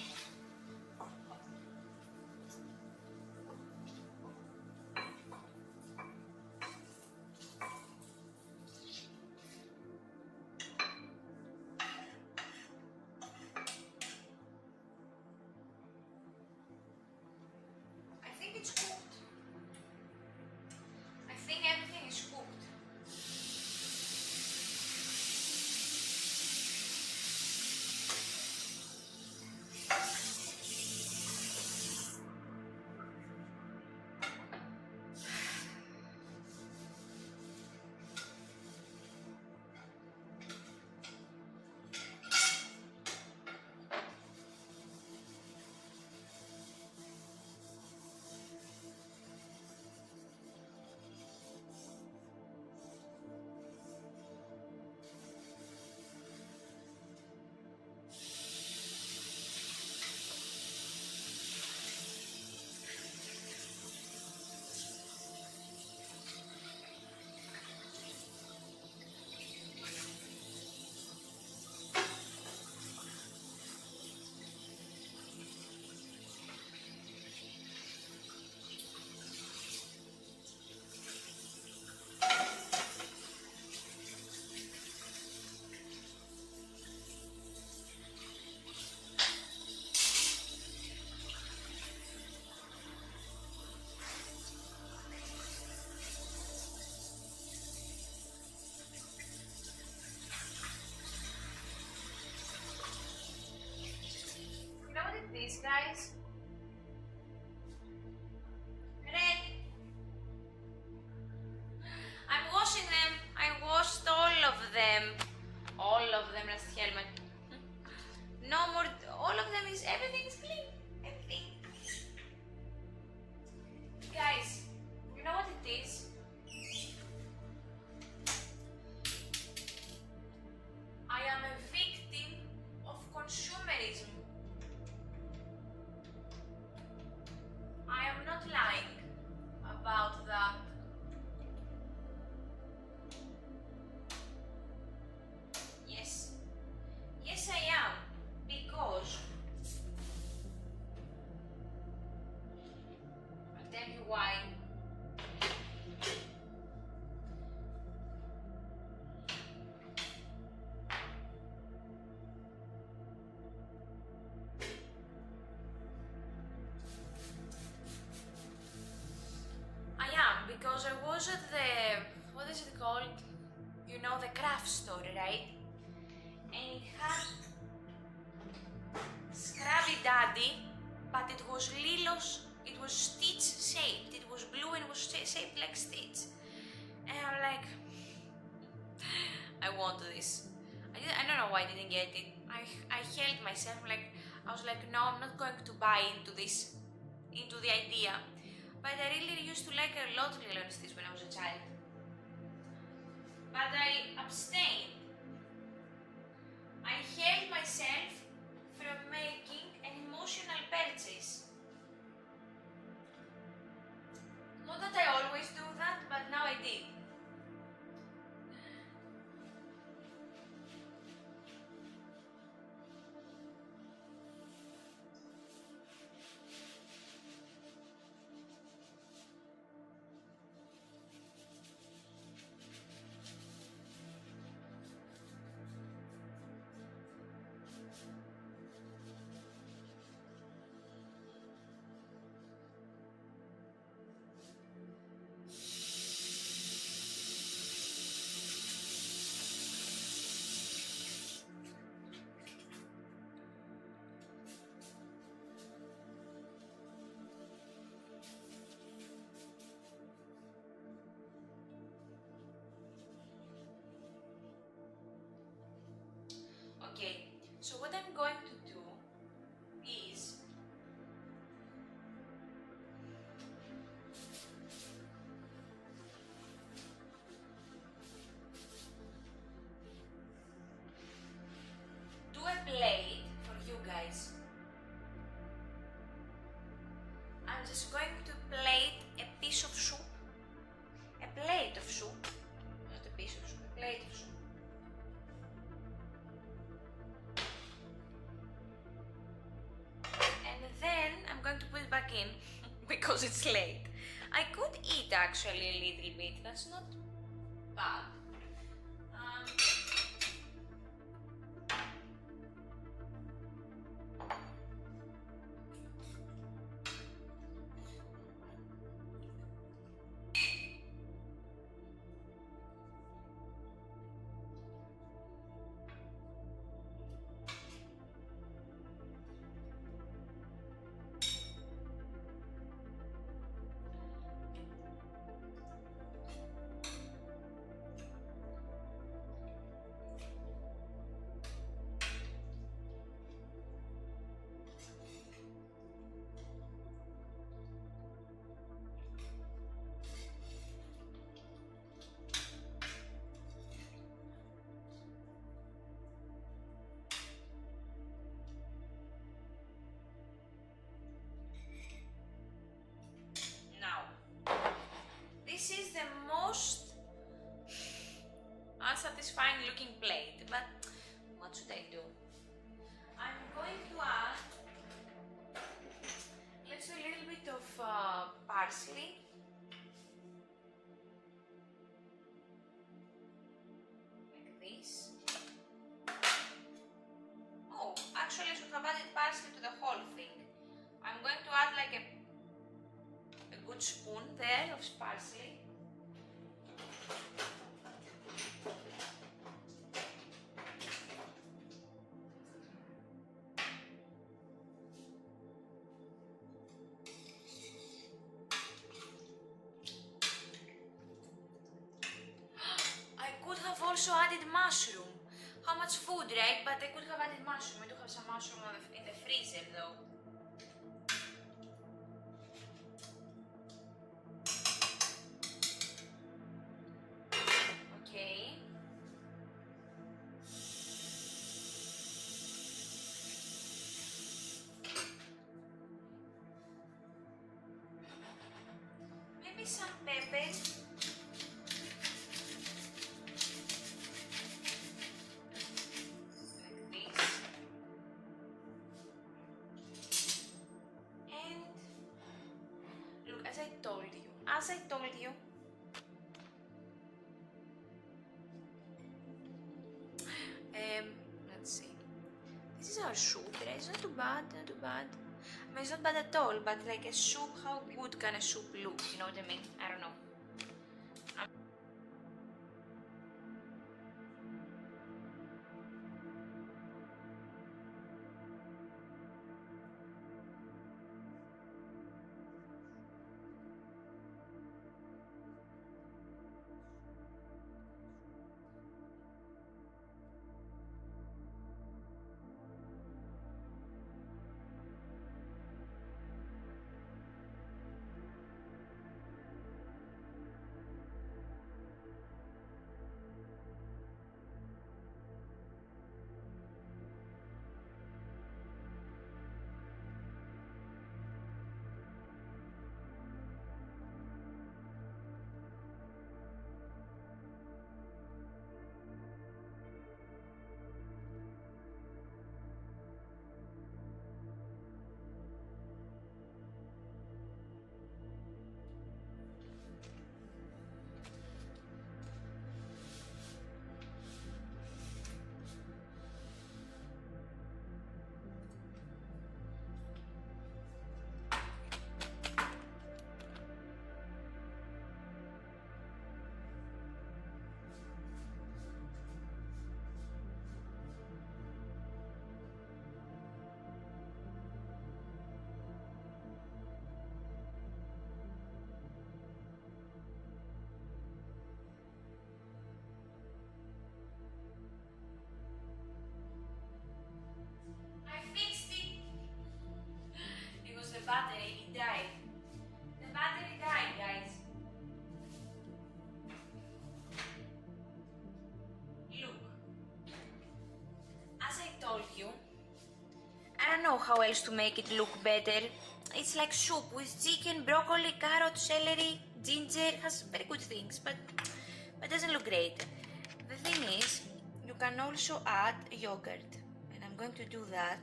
It's cooked. I think everything is cooked. These guys. Red. I'm washing them. I washed all of them. All of them, last helmet. No more. All of them is everything is clean. Everything. Guys, you know what it is? I am a victim of consumerism. I am not lying about that. Yes. Yes, I am. Because I'll tell you why. Because I was at the, what is it called? You know, the craft store, right? And it had Scrubby Daddy, but it was Lilo's, it was Stitch shaped. It was blue and was shaped like Stitch. And I'm like, I want this. I don't know why I didn't get it. I held myself, like, I was like, no, I'm not going to buy into this, into the idea. But I really used to like a lot Lilo and Stitch when I was a child. But I abstained. I held myself from making an emotional purchase. Not that I always do that, but now I did. So what I'm going to do is do a plate for you guys. I'm just going to plate a piece of soup. A plate of soup. Not a piece of soup, a plate of soup. And then I'm going to put it back in because it's late. I could eat actually a little bit, that's not bad. Now, this is the most unsatisfying looking plate, but what should I do? I'm going to add, let's do a little bit of parsley. Like this. Oh, actually I should have added parsley to the whole thing. I'm going to add like a good spoon there of parsley. I could have also added mushroom. How much food, right? But I could have added mushroom. I do have some mushroom in the freezer though. Okay. Maybe some pepper. Like this. And look, as I told you, let's see. This is our soup. It's not too bad, not too bad. I mean, it's not bad at all, but like a soup, how good can a soup look? You know what I mean? I don't know. battery, it died. The battery died, guys. Look. As I told you, I don't know how else to make it look better. It's like soup with chicken, broccoli, carrot, celery, ginger. Has very good things, but doesn't look great. The thing is, you can also add yogurt, and I'm going to do that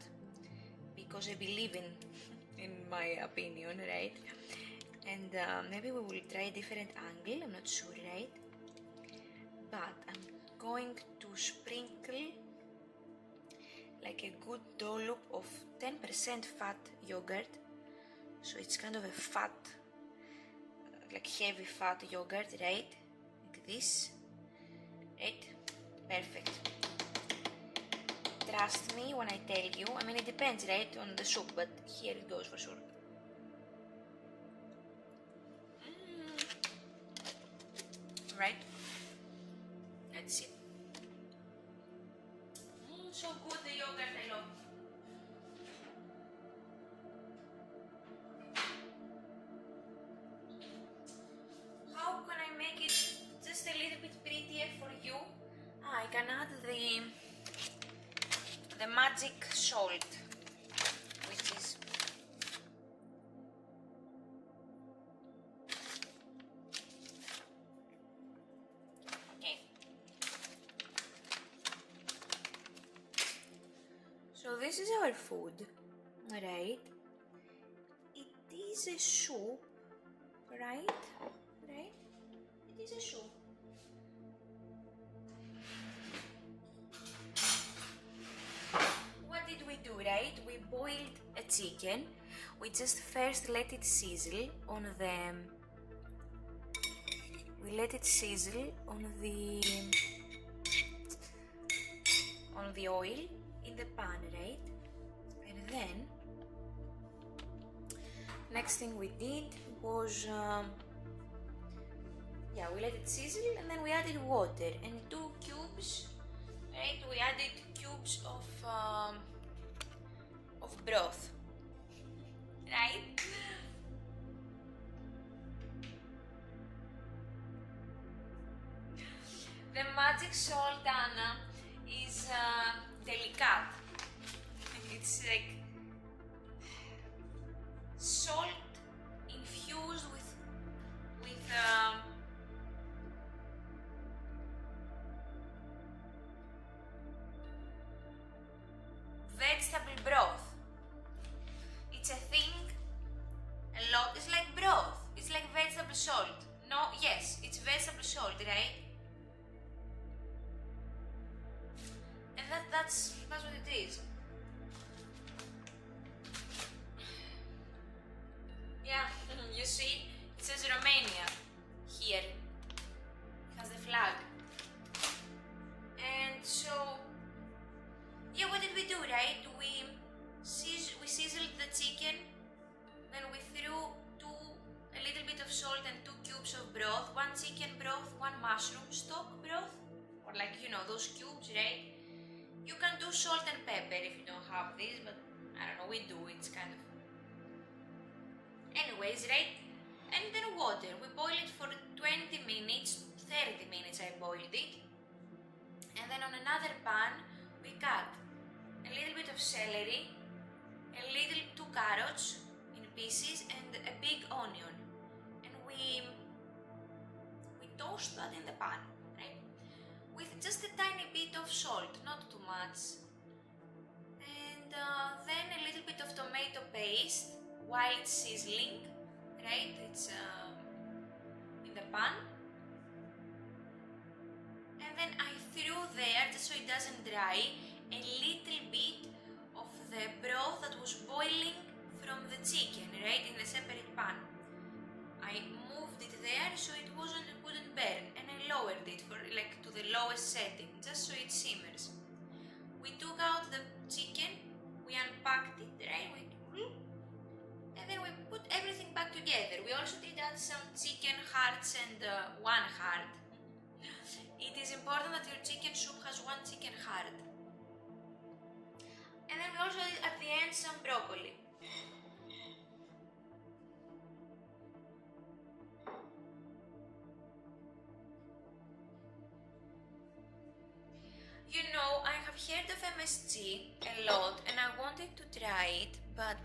because I believe in my opinion, right? And maybe we will try a different angle. I'm not sure, right? But I'm going to sprinkle like a good dollop of 10% fat yogurt, so it's kind of a fat, like heavy fat yogurt, right? Like this, right? Perfect. Trust me when I tell you. I mean, it depends, right, on the soup, but here it goes for sure. Right? Let's see. So good, the yogurt, I love. How can I make it just a little bit prettier for you? I can add the magic salt, which is okay. So this is our food, right? It is a soup, right? Right? It is a soup. What did we do, right? We boiled a chicken. We just first let it sizzle on the... We let it sizzle on the oil in the pan, right? And then next thing we did was we let it sizzle, and then we added water and 2 cubes, right? We added cubes of broth, right? The magic salt, Anna, is delicat. It's like salt infused with vegetable broth. It's a thing, a lot. It's like broth. It's like vegetable salt. No, yes, it's vegetable salt, right? And that's what it is. Yeah, you see, it says Romania here. It has the flag. And so, yeah, what did we do, right? We sizzled the chicken, then we threw a little bit of salt and 2 cubes of broth, 1 chicken broth, 1 mushroom stock broth, or like, you know, those cubes, right? You can do salt and pepper if you don't have this, but I don't know, we do, it's kind of... Anyways, right? And then water. We boil it for 20 minutes, 30 minutes I boiled it. And then on another pan, we cut a little bit of celery, a little 2 carrots in pieces, and a big onion. And we toast that in the pan, right? With just a tiny bit of salt, not too much. And then a little bit of tomato paste while it's sizzling, right? It's in the pan. And then I threw there, just so it doesn't dry, a little bit of the broth that was boiling from the chicken, right, in a separate pan. I moved it there so it wouldn't burn, and I lowered it for like to the lowest setting, just so it simmers. We took out the chicken, we unpacked it, right, and then we put everything back together. We also did add some chicken hearts and 1 heart. It is important that your chicken soup has 1 chicken heart. And then we also did at the end some broccoli. MSG a lot and I wanted to try it, but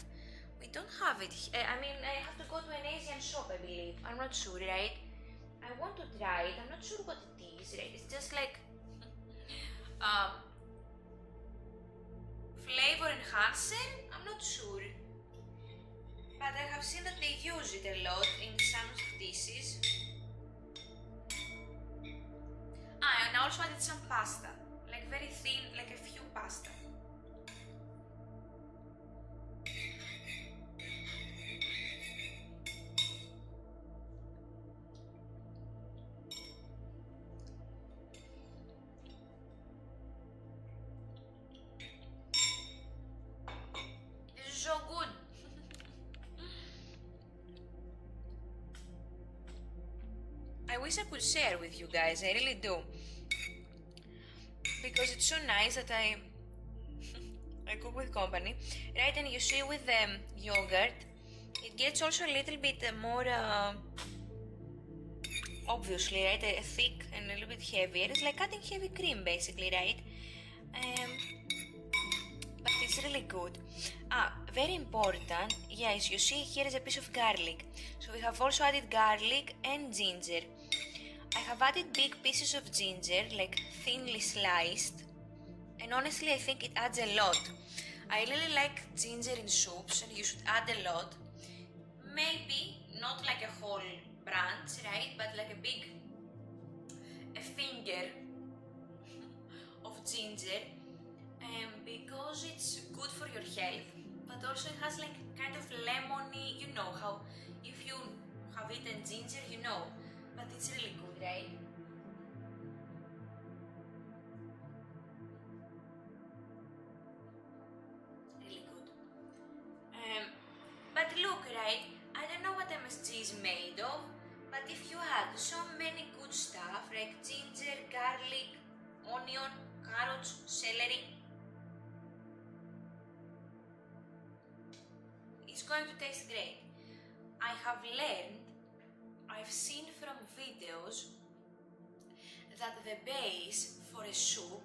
we don't have it. I mean, I have to go to an Asian shop, I believe. I'm not sure, right? I want to try it. I'm not sure what it is, right? It's just like flavor enhancer? I'm not sure. But I have seen that they use it a lot in some dishes. Ah, and I also added some pasta. Like very thin, like a few pasta. This is so good. I wish I could share with you guys, I really do. Because it's so nice that I cook with company, right? And you see with the yogurt, it gets also a little bit more, obviously, right? Thick and a little bit heavier. It's like cutting heavy cream, basically, right? But it's really good. Very important, yes, you see here is a piece of garlic. So we have also added garlic and ginger. I have added big pieces of ginger, like thinly sliced, and honestly I think it adds a lot. I really like ginger in soups and you should add a lot. Maybe not like a whole branch, right, but like a finger of ginger, because it's good for your health, but also it has like kind of lemony, you know how if you have eaten ginger, you know, but it's really good, right? Really good. But look, right, I don't know what MSG is made of, but if you add so many good stuff like ginger, garlic, onion, carrots, celery, it's going to taste great. I have learned, I've seen from videos that the base for a soup,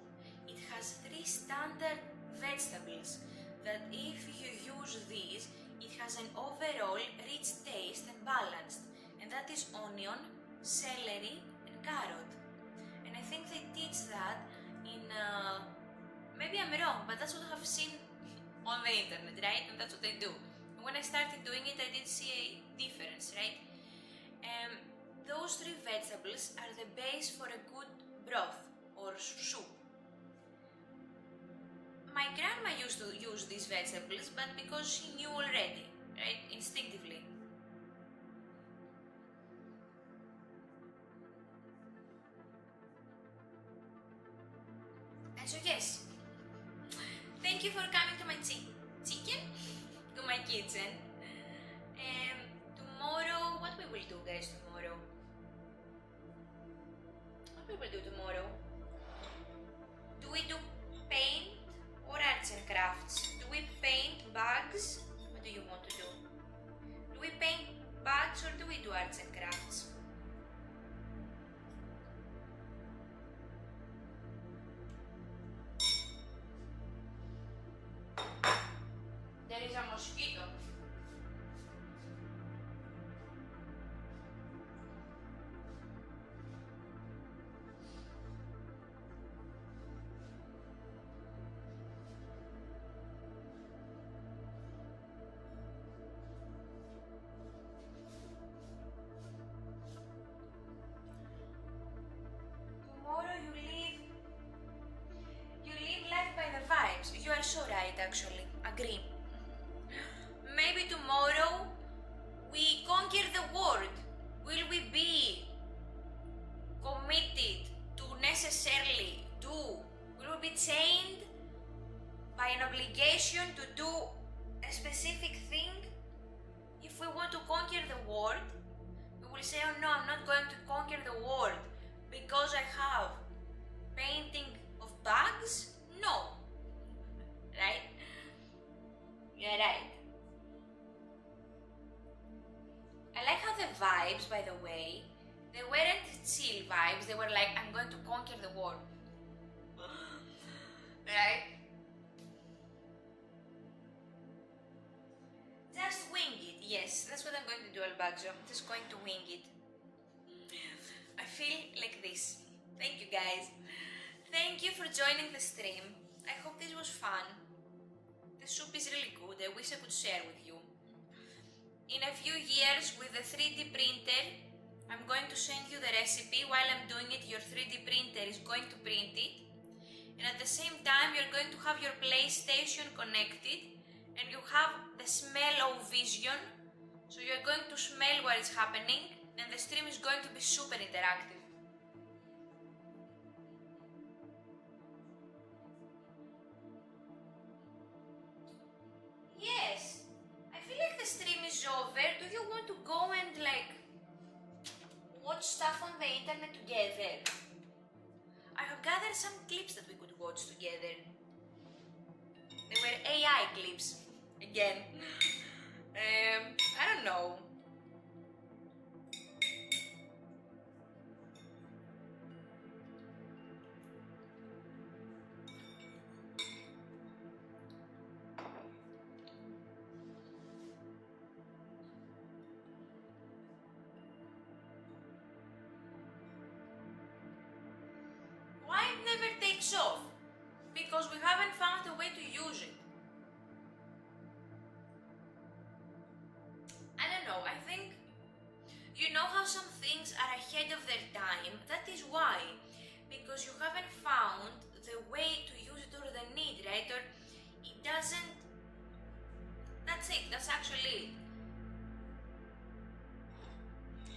it has 3 standard vegetables, that if you use these, it has an overall rich taste and balanced, and that is onion, celery and carrot. And I think they teach that in, maybe I'm wrong, but that's what I have seen on the internet, right? And that's what I do. And when I started doing it, I did see a difference, right? Those 3 vegetables are the base for a good broth or soup. My grandma used to use these vegetables, but because she knew already, right, instinctively. And so yes, thank you for coming to my to my kitchen. Tomorrow, what we will do, guys, tomorrow? What we will do tomorrow? Do we do paint or arts and crafts? Do we paint bags? What do you want to do? Do we paint bags or do we do arts and crafts? There is a mosquito. Tomorrow you live life by the vibes. You are so right, actually. Agree. Maybe tomorrow we conquer the world. Will we be committed to necessarily do? Will we be chained by an obligation to do a specific thing? If we want to conquer the world, we will say, oh no, I'm not going to conquer the world because I have painting of bags? No. Right? You're right. I like how the vibes, by the way, they weren't chill vibes, they were like, I'm going to conquer the world. Right? bag, so I'm just going to wing it. I feel like this. Thank you guys. Thank you for joining the stream. I hope this was fun. The soup is really good. I wish I could share with you. In a few years with the 3D printer, I'm going to send you the recipe. While I'm doing it, your 3D printer is going to print it. And at the same time, you're going to have your PlayStation connected and you have the smell of vision. So you're going to smell what is happening and the stream is going to be super interactive. Yes, I feel like the stream is over. Do you want to go and watch stuff on the internet together? I have gathered some clips that we could watch together. They were AI clips, again. I don't know. Why it never takes off? Because we haven't found a way to use it. I don't know, I think, you know how some things are ahead of their time? That is why. Because you haven't found the way to use it or the need, right? Or it doesn't... That's it, that's actually it.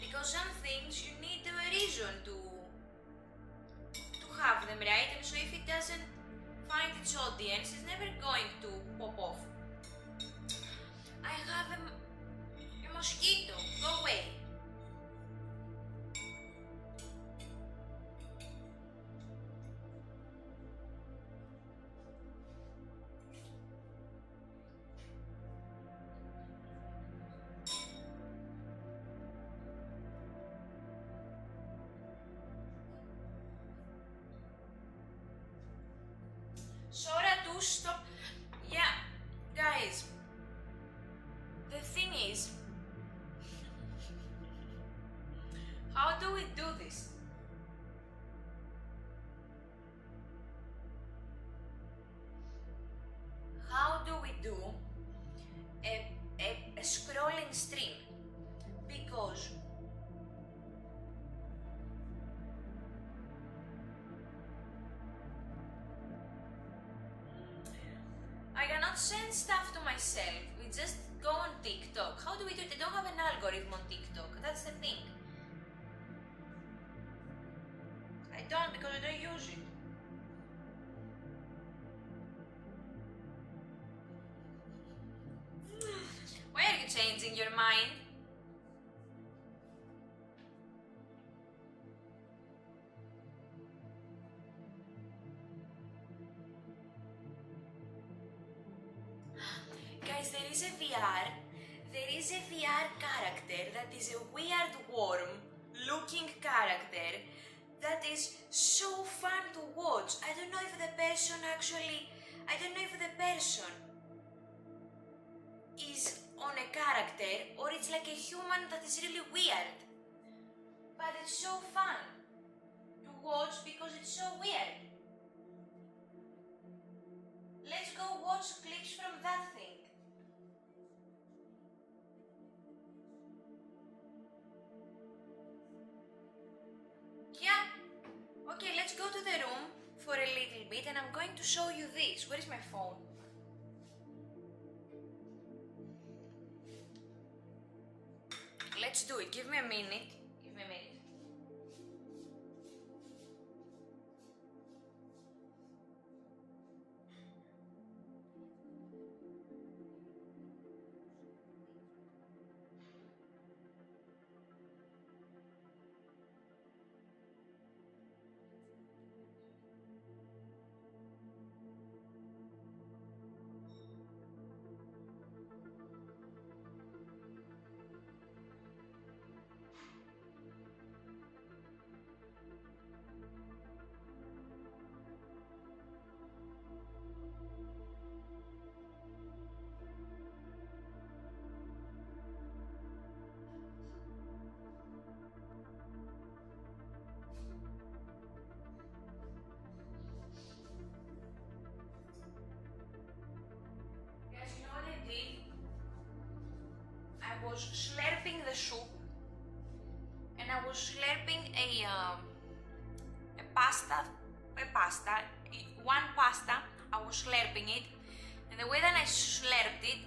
Because some things you need a reason to have them, right? And so if it doesn't find its audience, it's never going to pop off. I have a mosquito. Go away. Sora, do stop. Yeah, guys. The thing is, how do we do this? How do we do a scrolling stream? Because I cannot send stuff to myself. We just go on TikTok. How do we do it? I don't have an algorithm on TikTok. That's the thing. I don't, because I don't use it. Why are you changing your mind? Guys, there is a VR character that is a weird worm looking character that is so fun to watch. I don't know if the person is on a character or it's like a human that is really weird. But it's so fun to watch because it's so weird. Let's go watch clips from that thing. Yeah. Okay, let's go to the room for a little bit and I'm going to show you this. Where is my phone? Let's do it. Give me a minute. Give me a minute. was slurping the soup, and I was slurping one pasta, I was slurping it, and the way that I slurped it,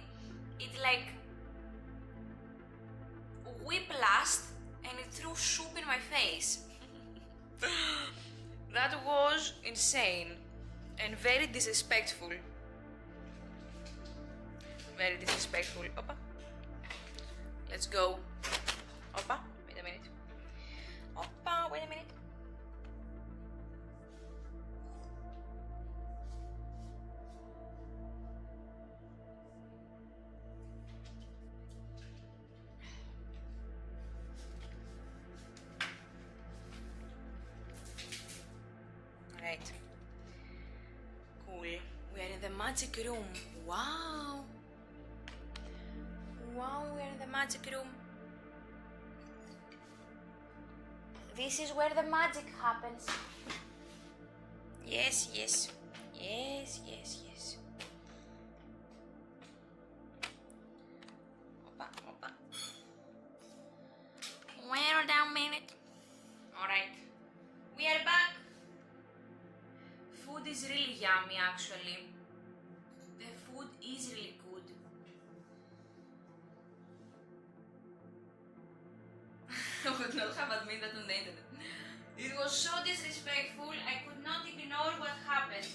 it like whiplashed and it threw soup in my face. That was insane and very disrespectful. Very disrespectful. Opa. Let's go. Opa, wait a minute. Opa, wait a minute. Right. Cool. We are in the magic room. Wow. Wow, we are in the magic room. This is where the magic happens. Yes, yes. Yes, yes, yes. Opa, opa. Wait a minute. Alright. We are back. Food is really yummy actually. The food is really good. I would not have admitted that on the internet. It was so disrespectful, I could not ignore what happened.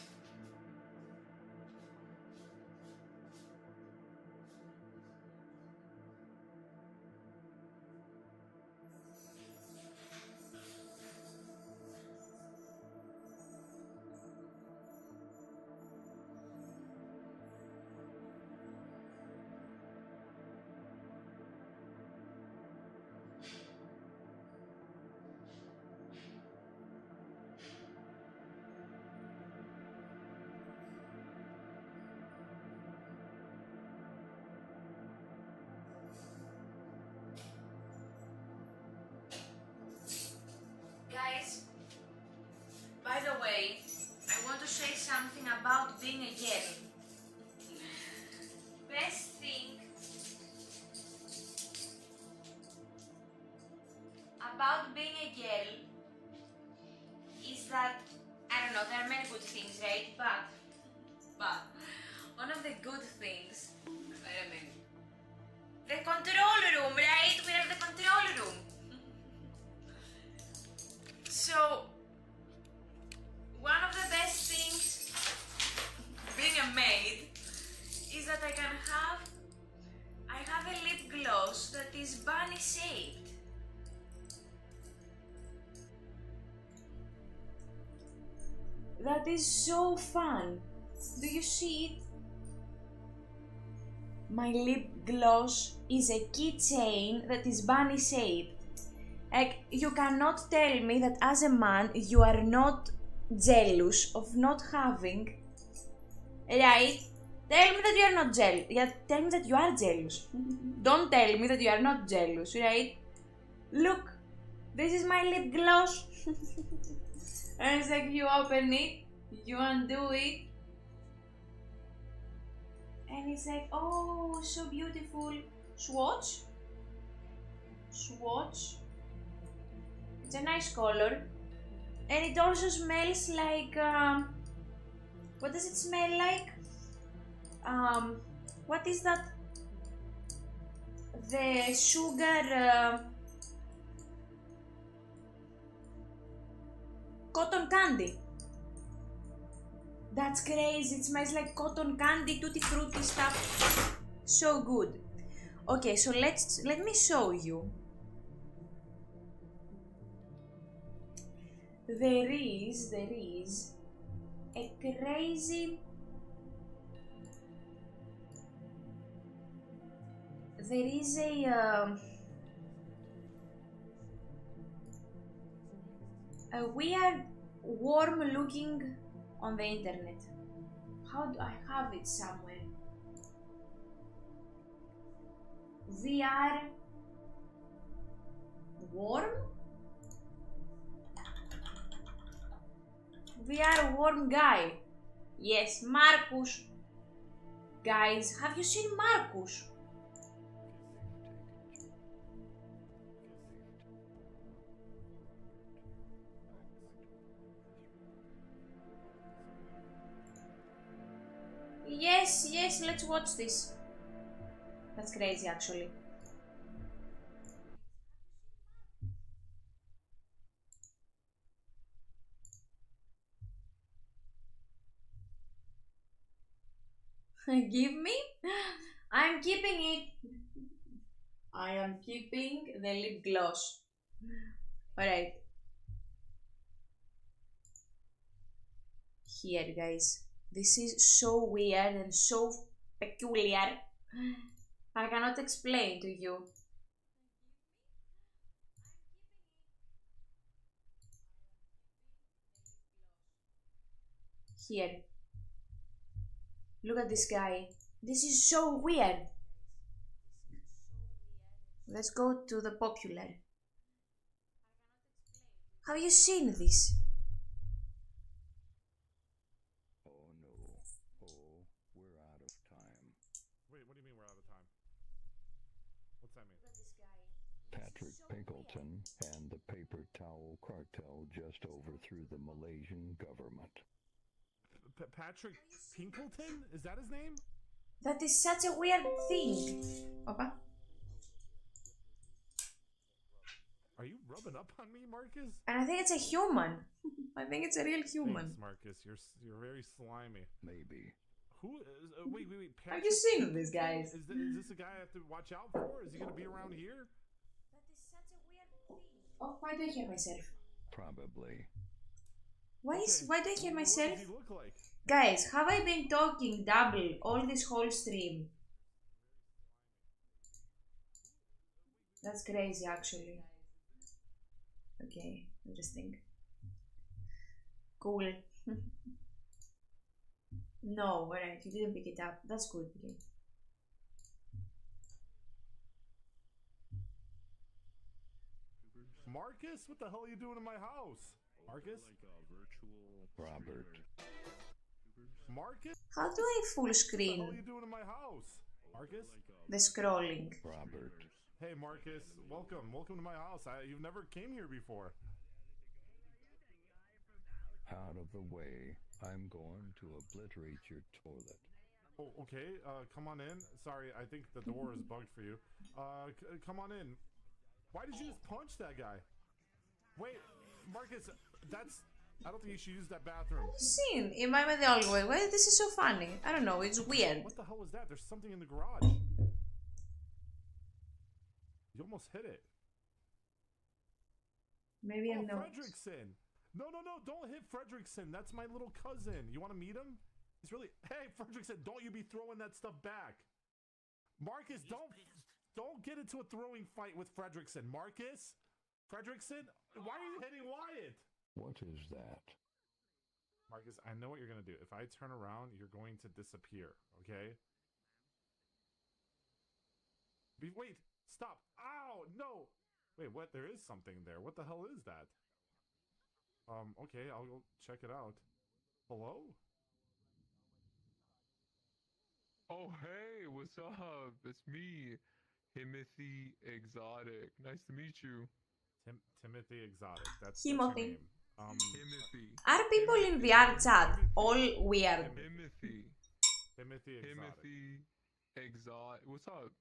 Guys, by the way, I want to say something about being a girl. Best thing about being a girl is that, I don't know, there are many good things, right? But one of the good things, wait a minute, the control room, right? We have the control room. So, one of the best things being a maid is that I have a lip gloss that is bunny shaped. That is so fun. Do you see it? My lip gloss is a keychain that is bunny shaped. Like, you cannot tell me that as a man you are not jealous of not having, right? Tell me that you are not jealous. Yeah, tell me that you are jealous. Don't tell me that you are not jealous, right? Look, this is my lip gloss. And it's like you open it, you undo it, and it's like, oh, so beautiful. Swatch. It's a nice color, and it also smells like, what does it smell like? What is that? The sugar, cotton candy. That's crazy, it smells like cotton candy, tutti frutti stuff. So good. Okay, so let me show you. There is a crazy, there is a weird worm looking on the internet. How do I have it somewhere? VR worm? VR worm guy. Yes, Marcus. Guys, have you seen Marcus? Yes, yes, let's watch this. That's crazy, actually. Give me? I'm keeping it. I am keeping the lip gloss. Alright. Here, guys. This is so weird and so peculiar. I cannot explain to you. Here. Look at this guy. This is so weird. Let's go to the popular. Have you seen this? Oh no. Oh, we're out of time. Wait, what do you mean we're out of time? What's that mean? Look at this guy. Patrick Pinkleton and the paper towel cartel just overthrew the Malaysian government. Patrick Pinkleton? Is that his name? That is such a weird thing. Opa. Are you rubbing up on me, Marcus? And I think it's a human. I think it's a real human. Thanks, Marcus. You're very slimy. Maybe. Who is? Wait. Have you seen this, guys? Is this a guy I have to watch out for? Is he gonna be around here? That is such a weird thing. Oh, why do I hear myself? Probably. Why do I hear myself? What does he look like? Guys, have I been talking double all this whole stream? That's crazy, actually. Okay, interesting. Cool. No, alright, you didn't pick it up. That's good. Okay. Marcus, what the hell are you doing in my house? Marcus? Robert. Marcus? How do I full What the hell are screen you doing in my house? Marcus? the scrolling? Robert. Hey, Marcus. Welcome to my house. You've never came here before. Out of the way. I'm going to obliterate your toilet. Oh, okay. Come on in. Sorry, I think the door is bugged for you. Come on in. Why did you just punch that guy? Wait, Marcus, I don't think you should use that bathroom. Seen, am I the only way? Why this is so funny? I don't know, it's weird. What the hell was that? There's something in the garage. You almost hit it. Maybe I'm Oh, not. Fredrickson. No, don't hit Fredrickson. That's my little cousin. You want to meet him? He's really... Hey, Fredrickson, don't you be throwing that stuff back. Marcus, don't get into a throwing fight with Fredrickson. Marcus? Fredrickson? Why are you hitting Wyatt? What is that? Marcus, I know what you're going to do. If I turn around, you're going to disappear, okay? Wait, stop. Ow, no. Wait, what? There is something there. What the hell is that? Okay, I'll go check it out. Hello? Oh, hey, what's up? It's me, Timothy Exotic. Nice to meet you. Timothy Exotic. That's your Timothy. name. Timothy. Are people in VR chat all weird? Timothy. Timothy Exotic. Timothy Exotic. What's up?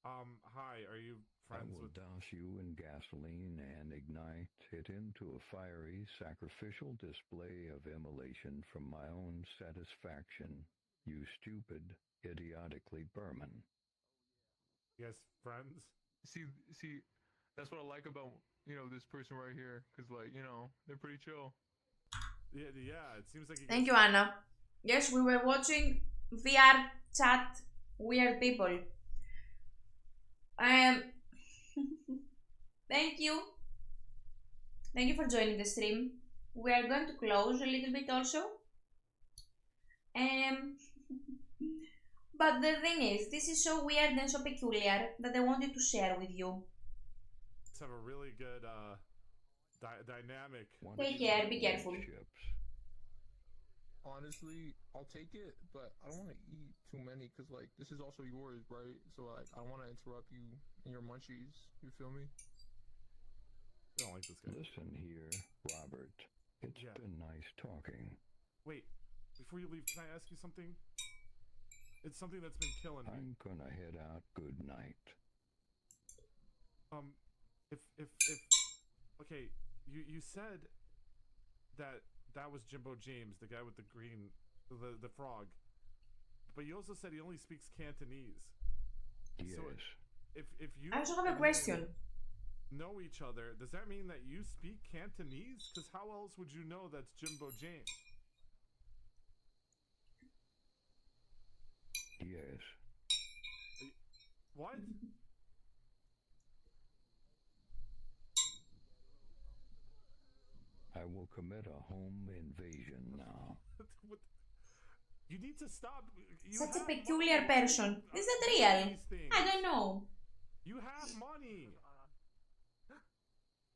Hi, are you I friends will with... douse you in gasoline and ignite it into a fiery, sacrificial display of immolation from my own satisfaction, you stupid, idiotically Berman. You guys friends? See, that's what I like about, this person right here. Because, they're pretty chill. Yeah, it seems like you Thank guys... you, Anna. Yes, we were watching VR chat weird people. Thank you. Thank you for joining the stream. We are going to close a little bit also. But the thing is, this is so weird and so peculiar that I wanted to share with you. Let's have a really good dynamic. Take care, be careful. Chips. Honestly, I'll take it, but I don't want to eat too many. Because, this is also yours, right? So, I don't want to interrupt you in your munchies. You feel me? I don't like this guy. Listen here, Robert. It's Yeah. been nice talking. Wait, before you leave, can I ask you something? It's something that's been killing me. I'm gonna head out. Good night. If okay, you said that was Jimbo James, the guy with the green, the frog, but you also said he only speaks Cantonese. Yes. So if you I also have a and him question. know each other, does that mean that you speak Cantonese? Because how else would you know that's Jimbo James? Yes. What? I will commit a home invasion now. What? You need to stop. You Such a have peculiar money. person. Is that Doing real? these things. I don't know. You have money.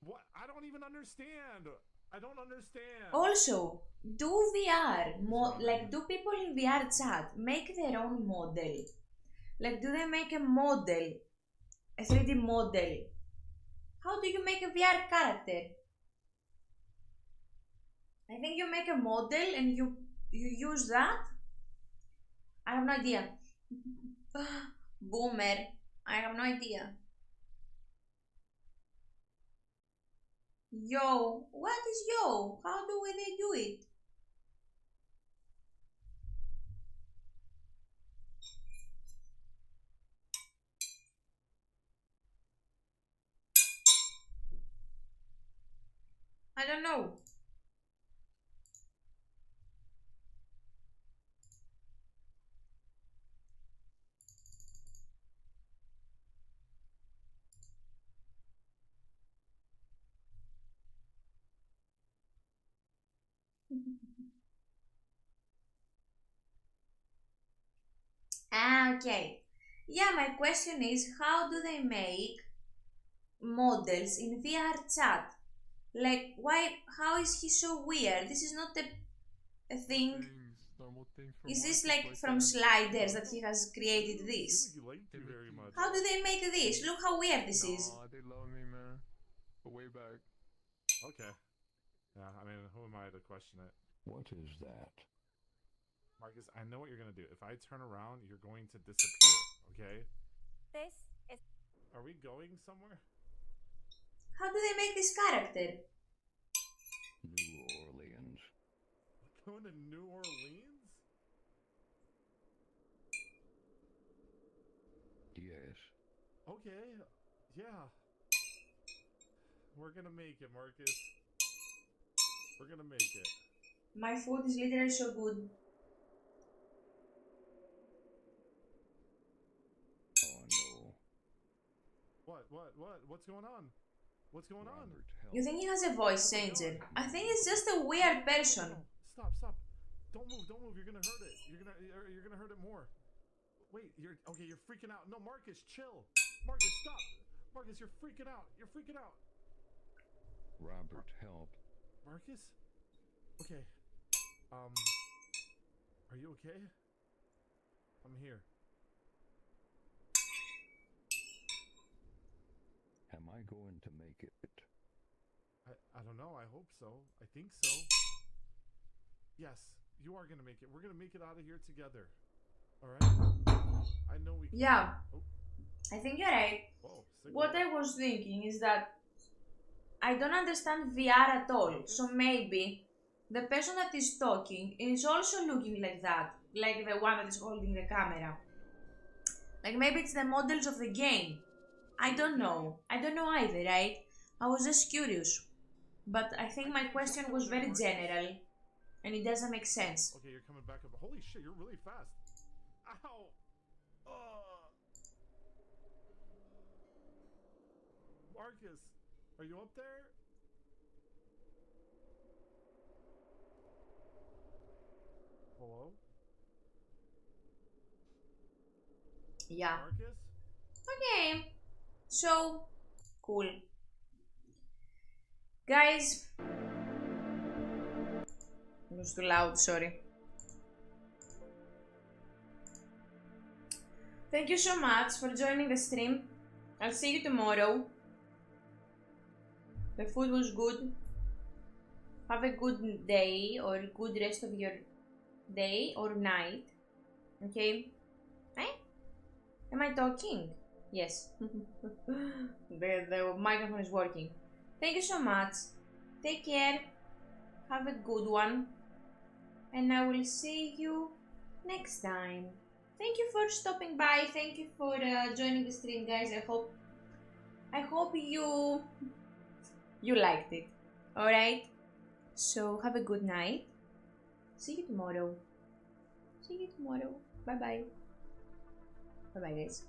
What? I don't even understand. I don't understand. Also, do VR, like do people in VR chat make their own model? Like do they make a model, a 3D model? How do you make a VR character? I think you make a model and you use that. I have no idea. Boomer. I have no idea. Yo, what is yo? How do they do it? I don't know. Okay. Yeah, my question is how do they make models in VR chat? Like, why? How is he so weird? This is not a thing. Normal things from Is this Marcus like right from there. sliders that he has created It this? seems like you like you very much. How do they make this? Look how weird this is. Nah, they love me, man. But way back. Okay. Yeah, I mean, who am I to question it? What is that? Marcus, I know what you're gonna do. If I turn around, you're going to disappear. Okay? This is Are we going somewhere? How do they make this character? New Orleans. Going to New Orleans? Yes. Okay. Yeah. We're gonna make it, Marcus. We're gonna make it. My food is literally so good. Oh no. What's going on? What's going on? Robert, help. You think he has a voice changer? I think he's just a weird person. No. Stop. Don't move. You're gonna hurt it. You're gonna hurt it more. Wait, you're freaking out. No, Marcus, chill. Marcus, stop. Marcus, you're freaking out. Robert, help. Marcus? Okay. Are you okay? I'm here. Am I going to make it? I don't know. I hope so. I think so. Yes, you are gonna make it. We're gonna make it out of here together. All right? I know we can. Yeah, Oh, I think you're right. whoa. What I was thinking is that I don't understand VR at all. So maybe the person that is talking is also looking like that, like the one that is holding the camera. Like maybe it's the models of the game. I don't know. I don't know either, right? I was just curious. But I think my question was very general and it doesn't make sense. Okay, you're coming back up. Holy shit, you're really fast. Ow! Marcus, are you up there? Hello? Yeah. Marcus? Okay. So, cool. Guys. It was too loud, sorry. Thank you so much for joining the stream. I'll see you tomorrow. The food was good. Have a good day or good rest of your day or night. Okay? Am I talking? Yes. The microphone is working. Thank you so much. Take care. Have a good one. And I will see you next time. Thank you for stopping by. Thank you for joining the stream, guys. I hope you liked it. All right. So have a good night. See you tomorrow. See you tomorrow. Bye bye. Bye bye, guys.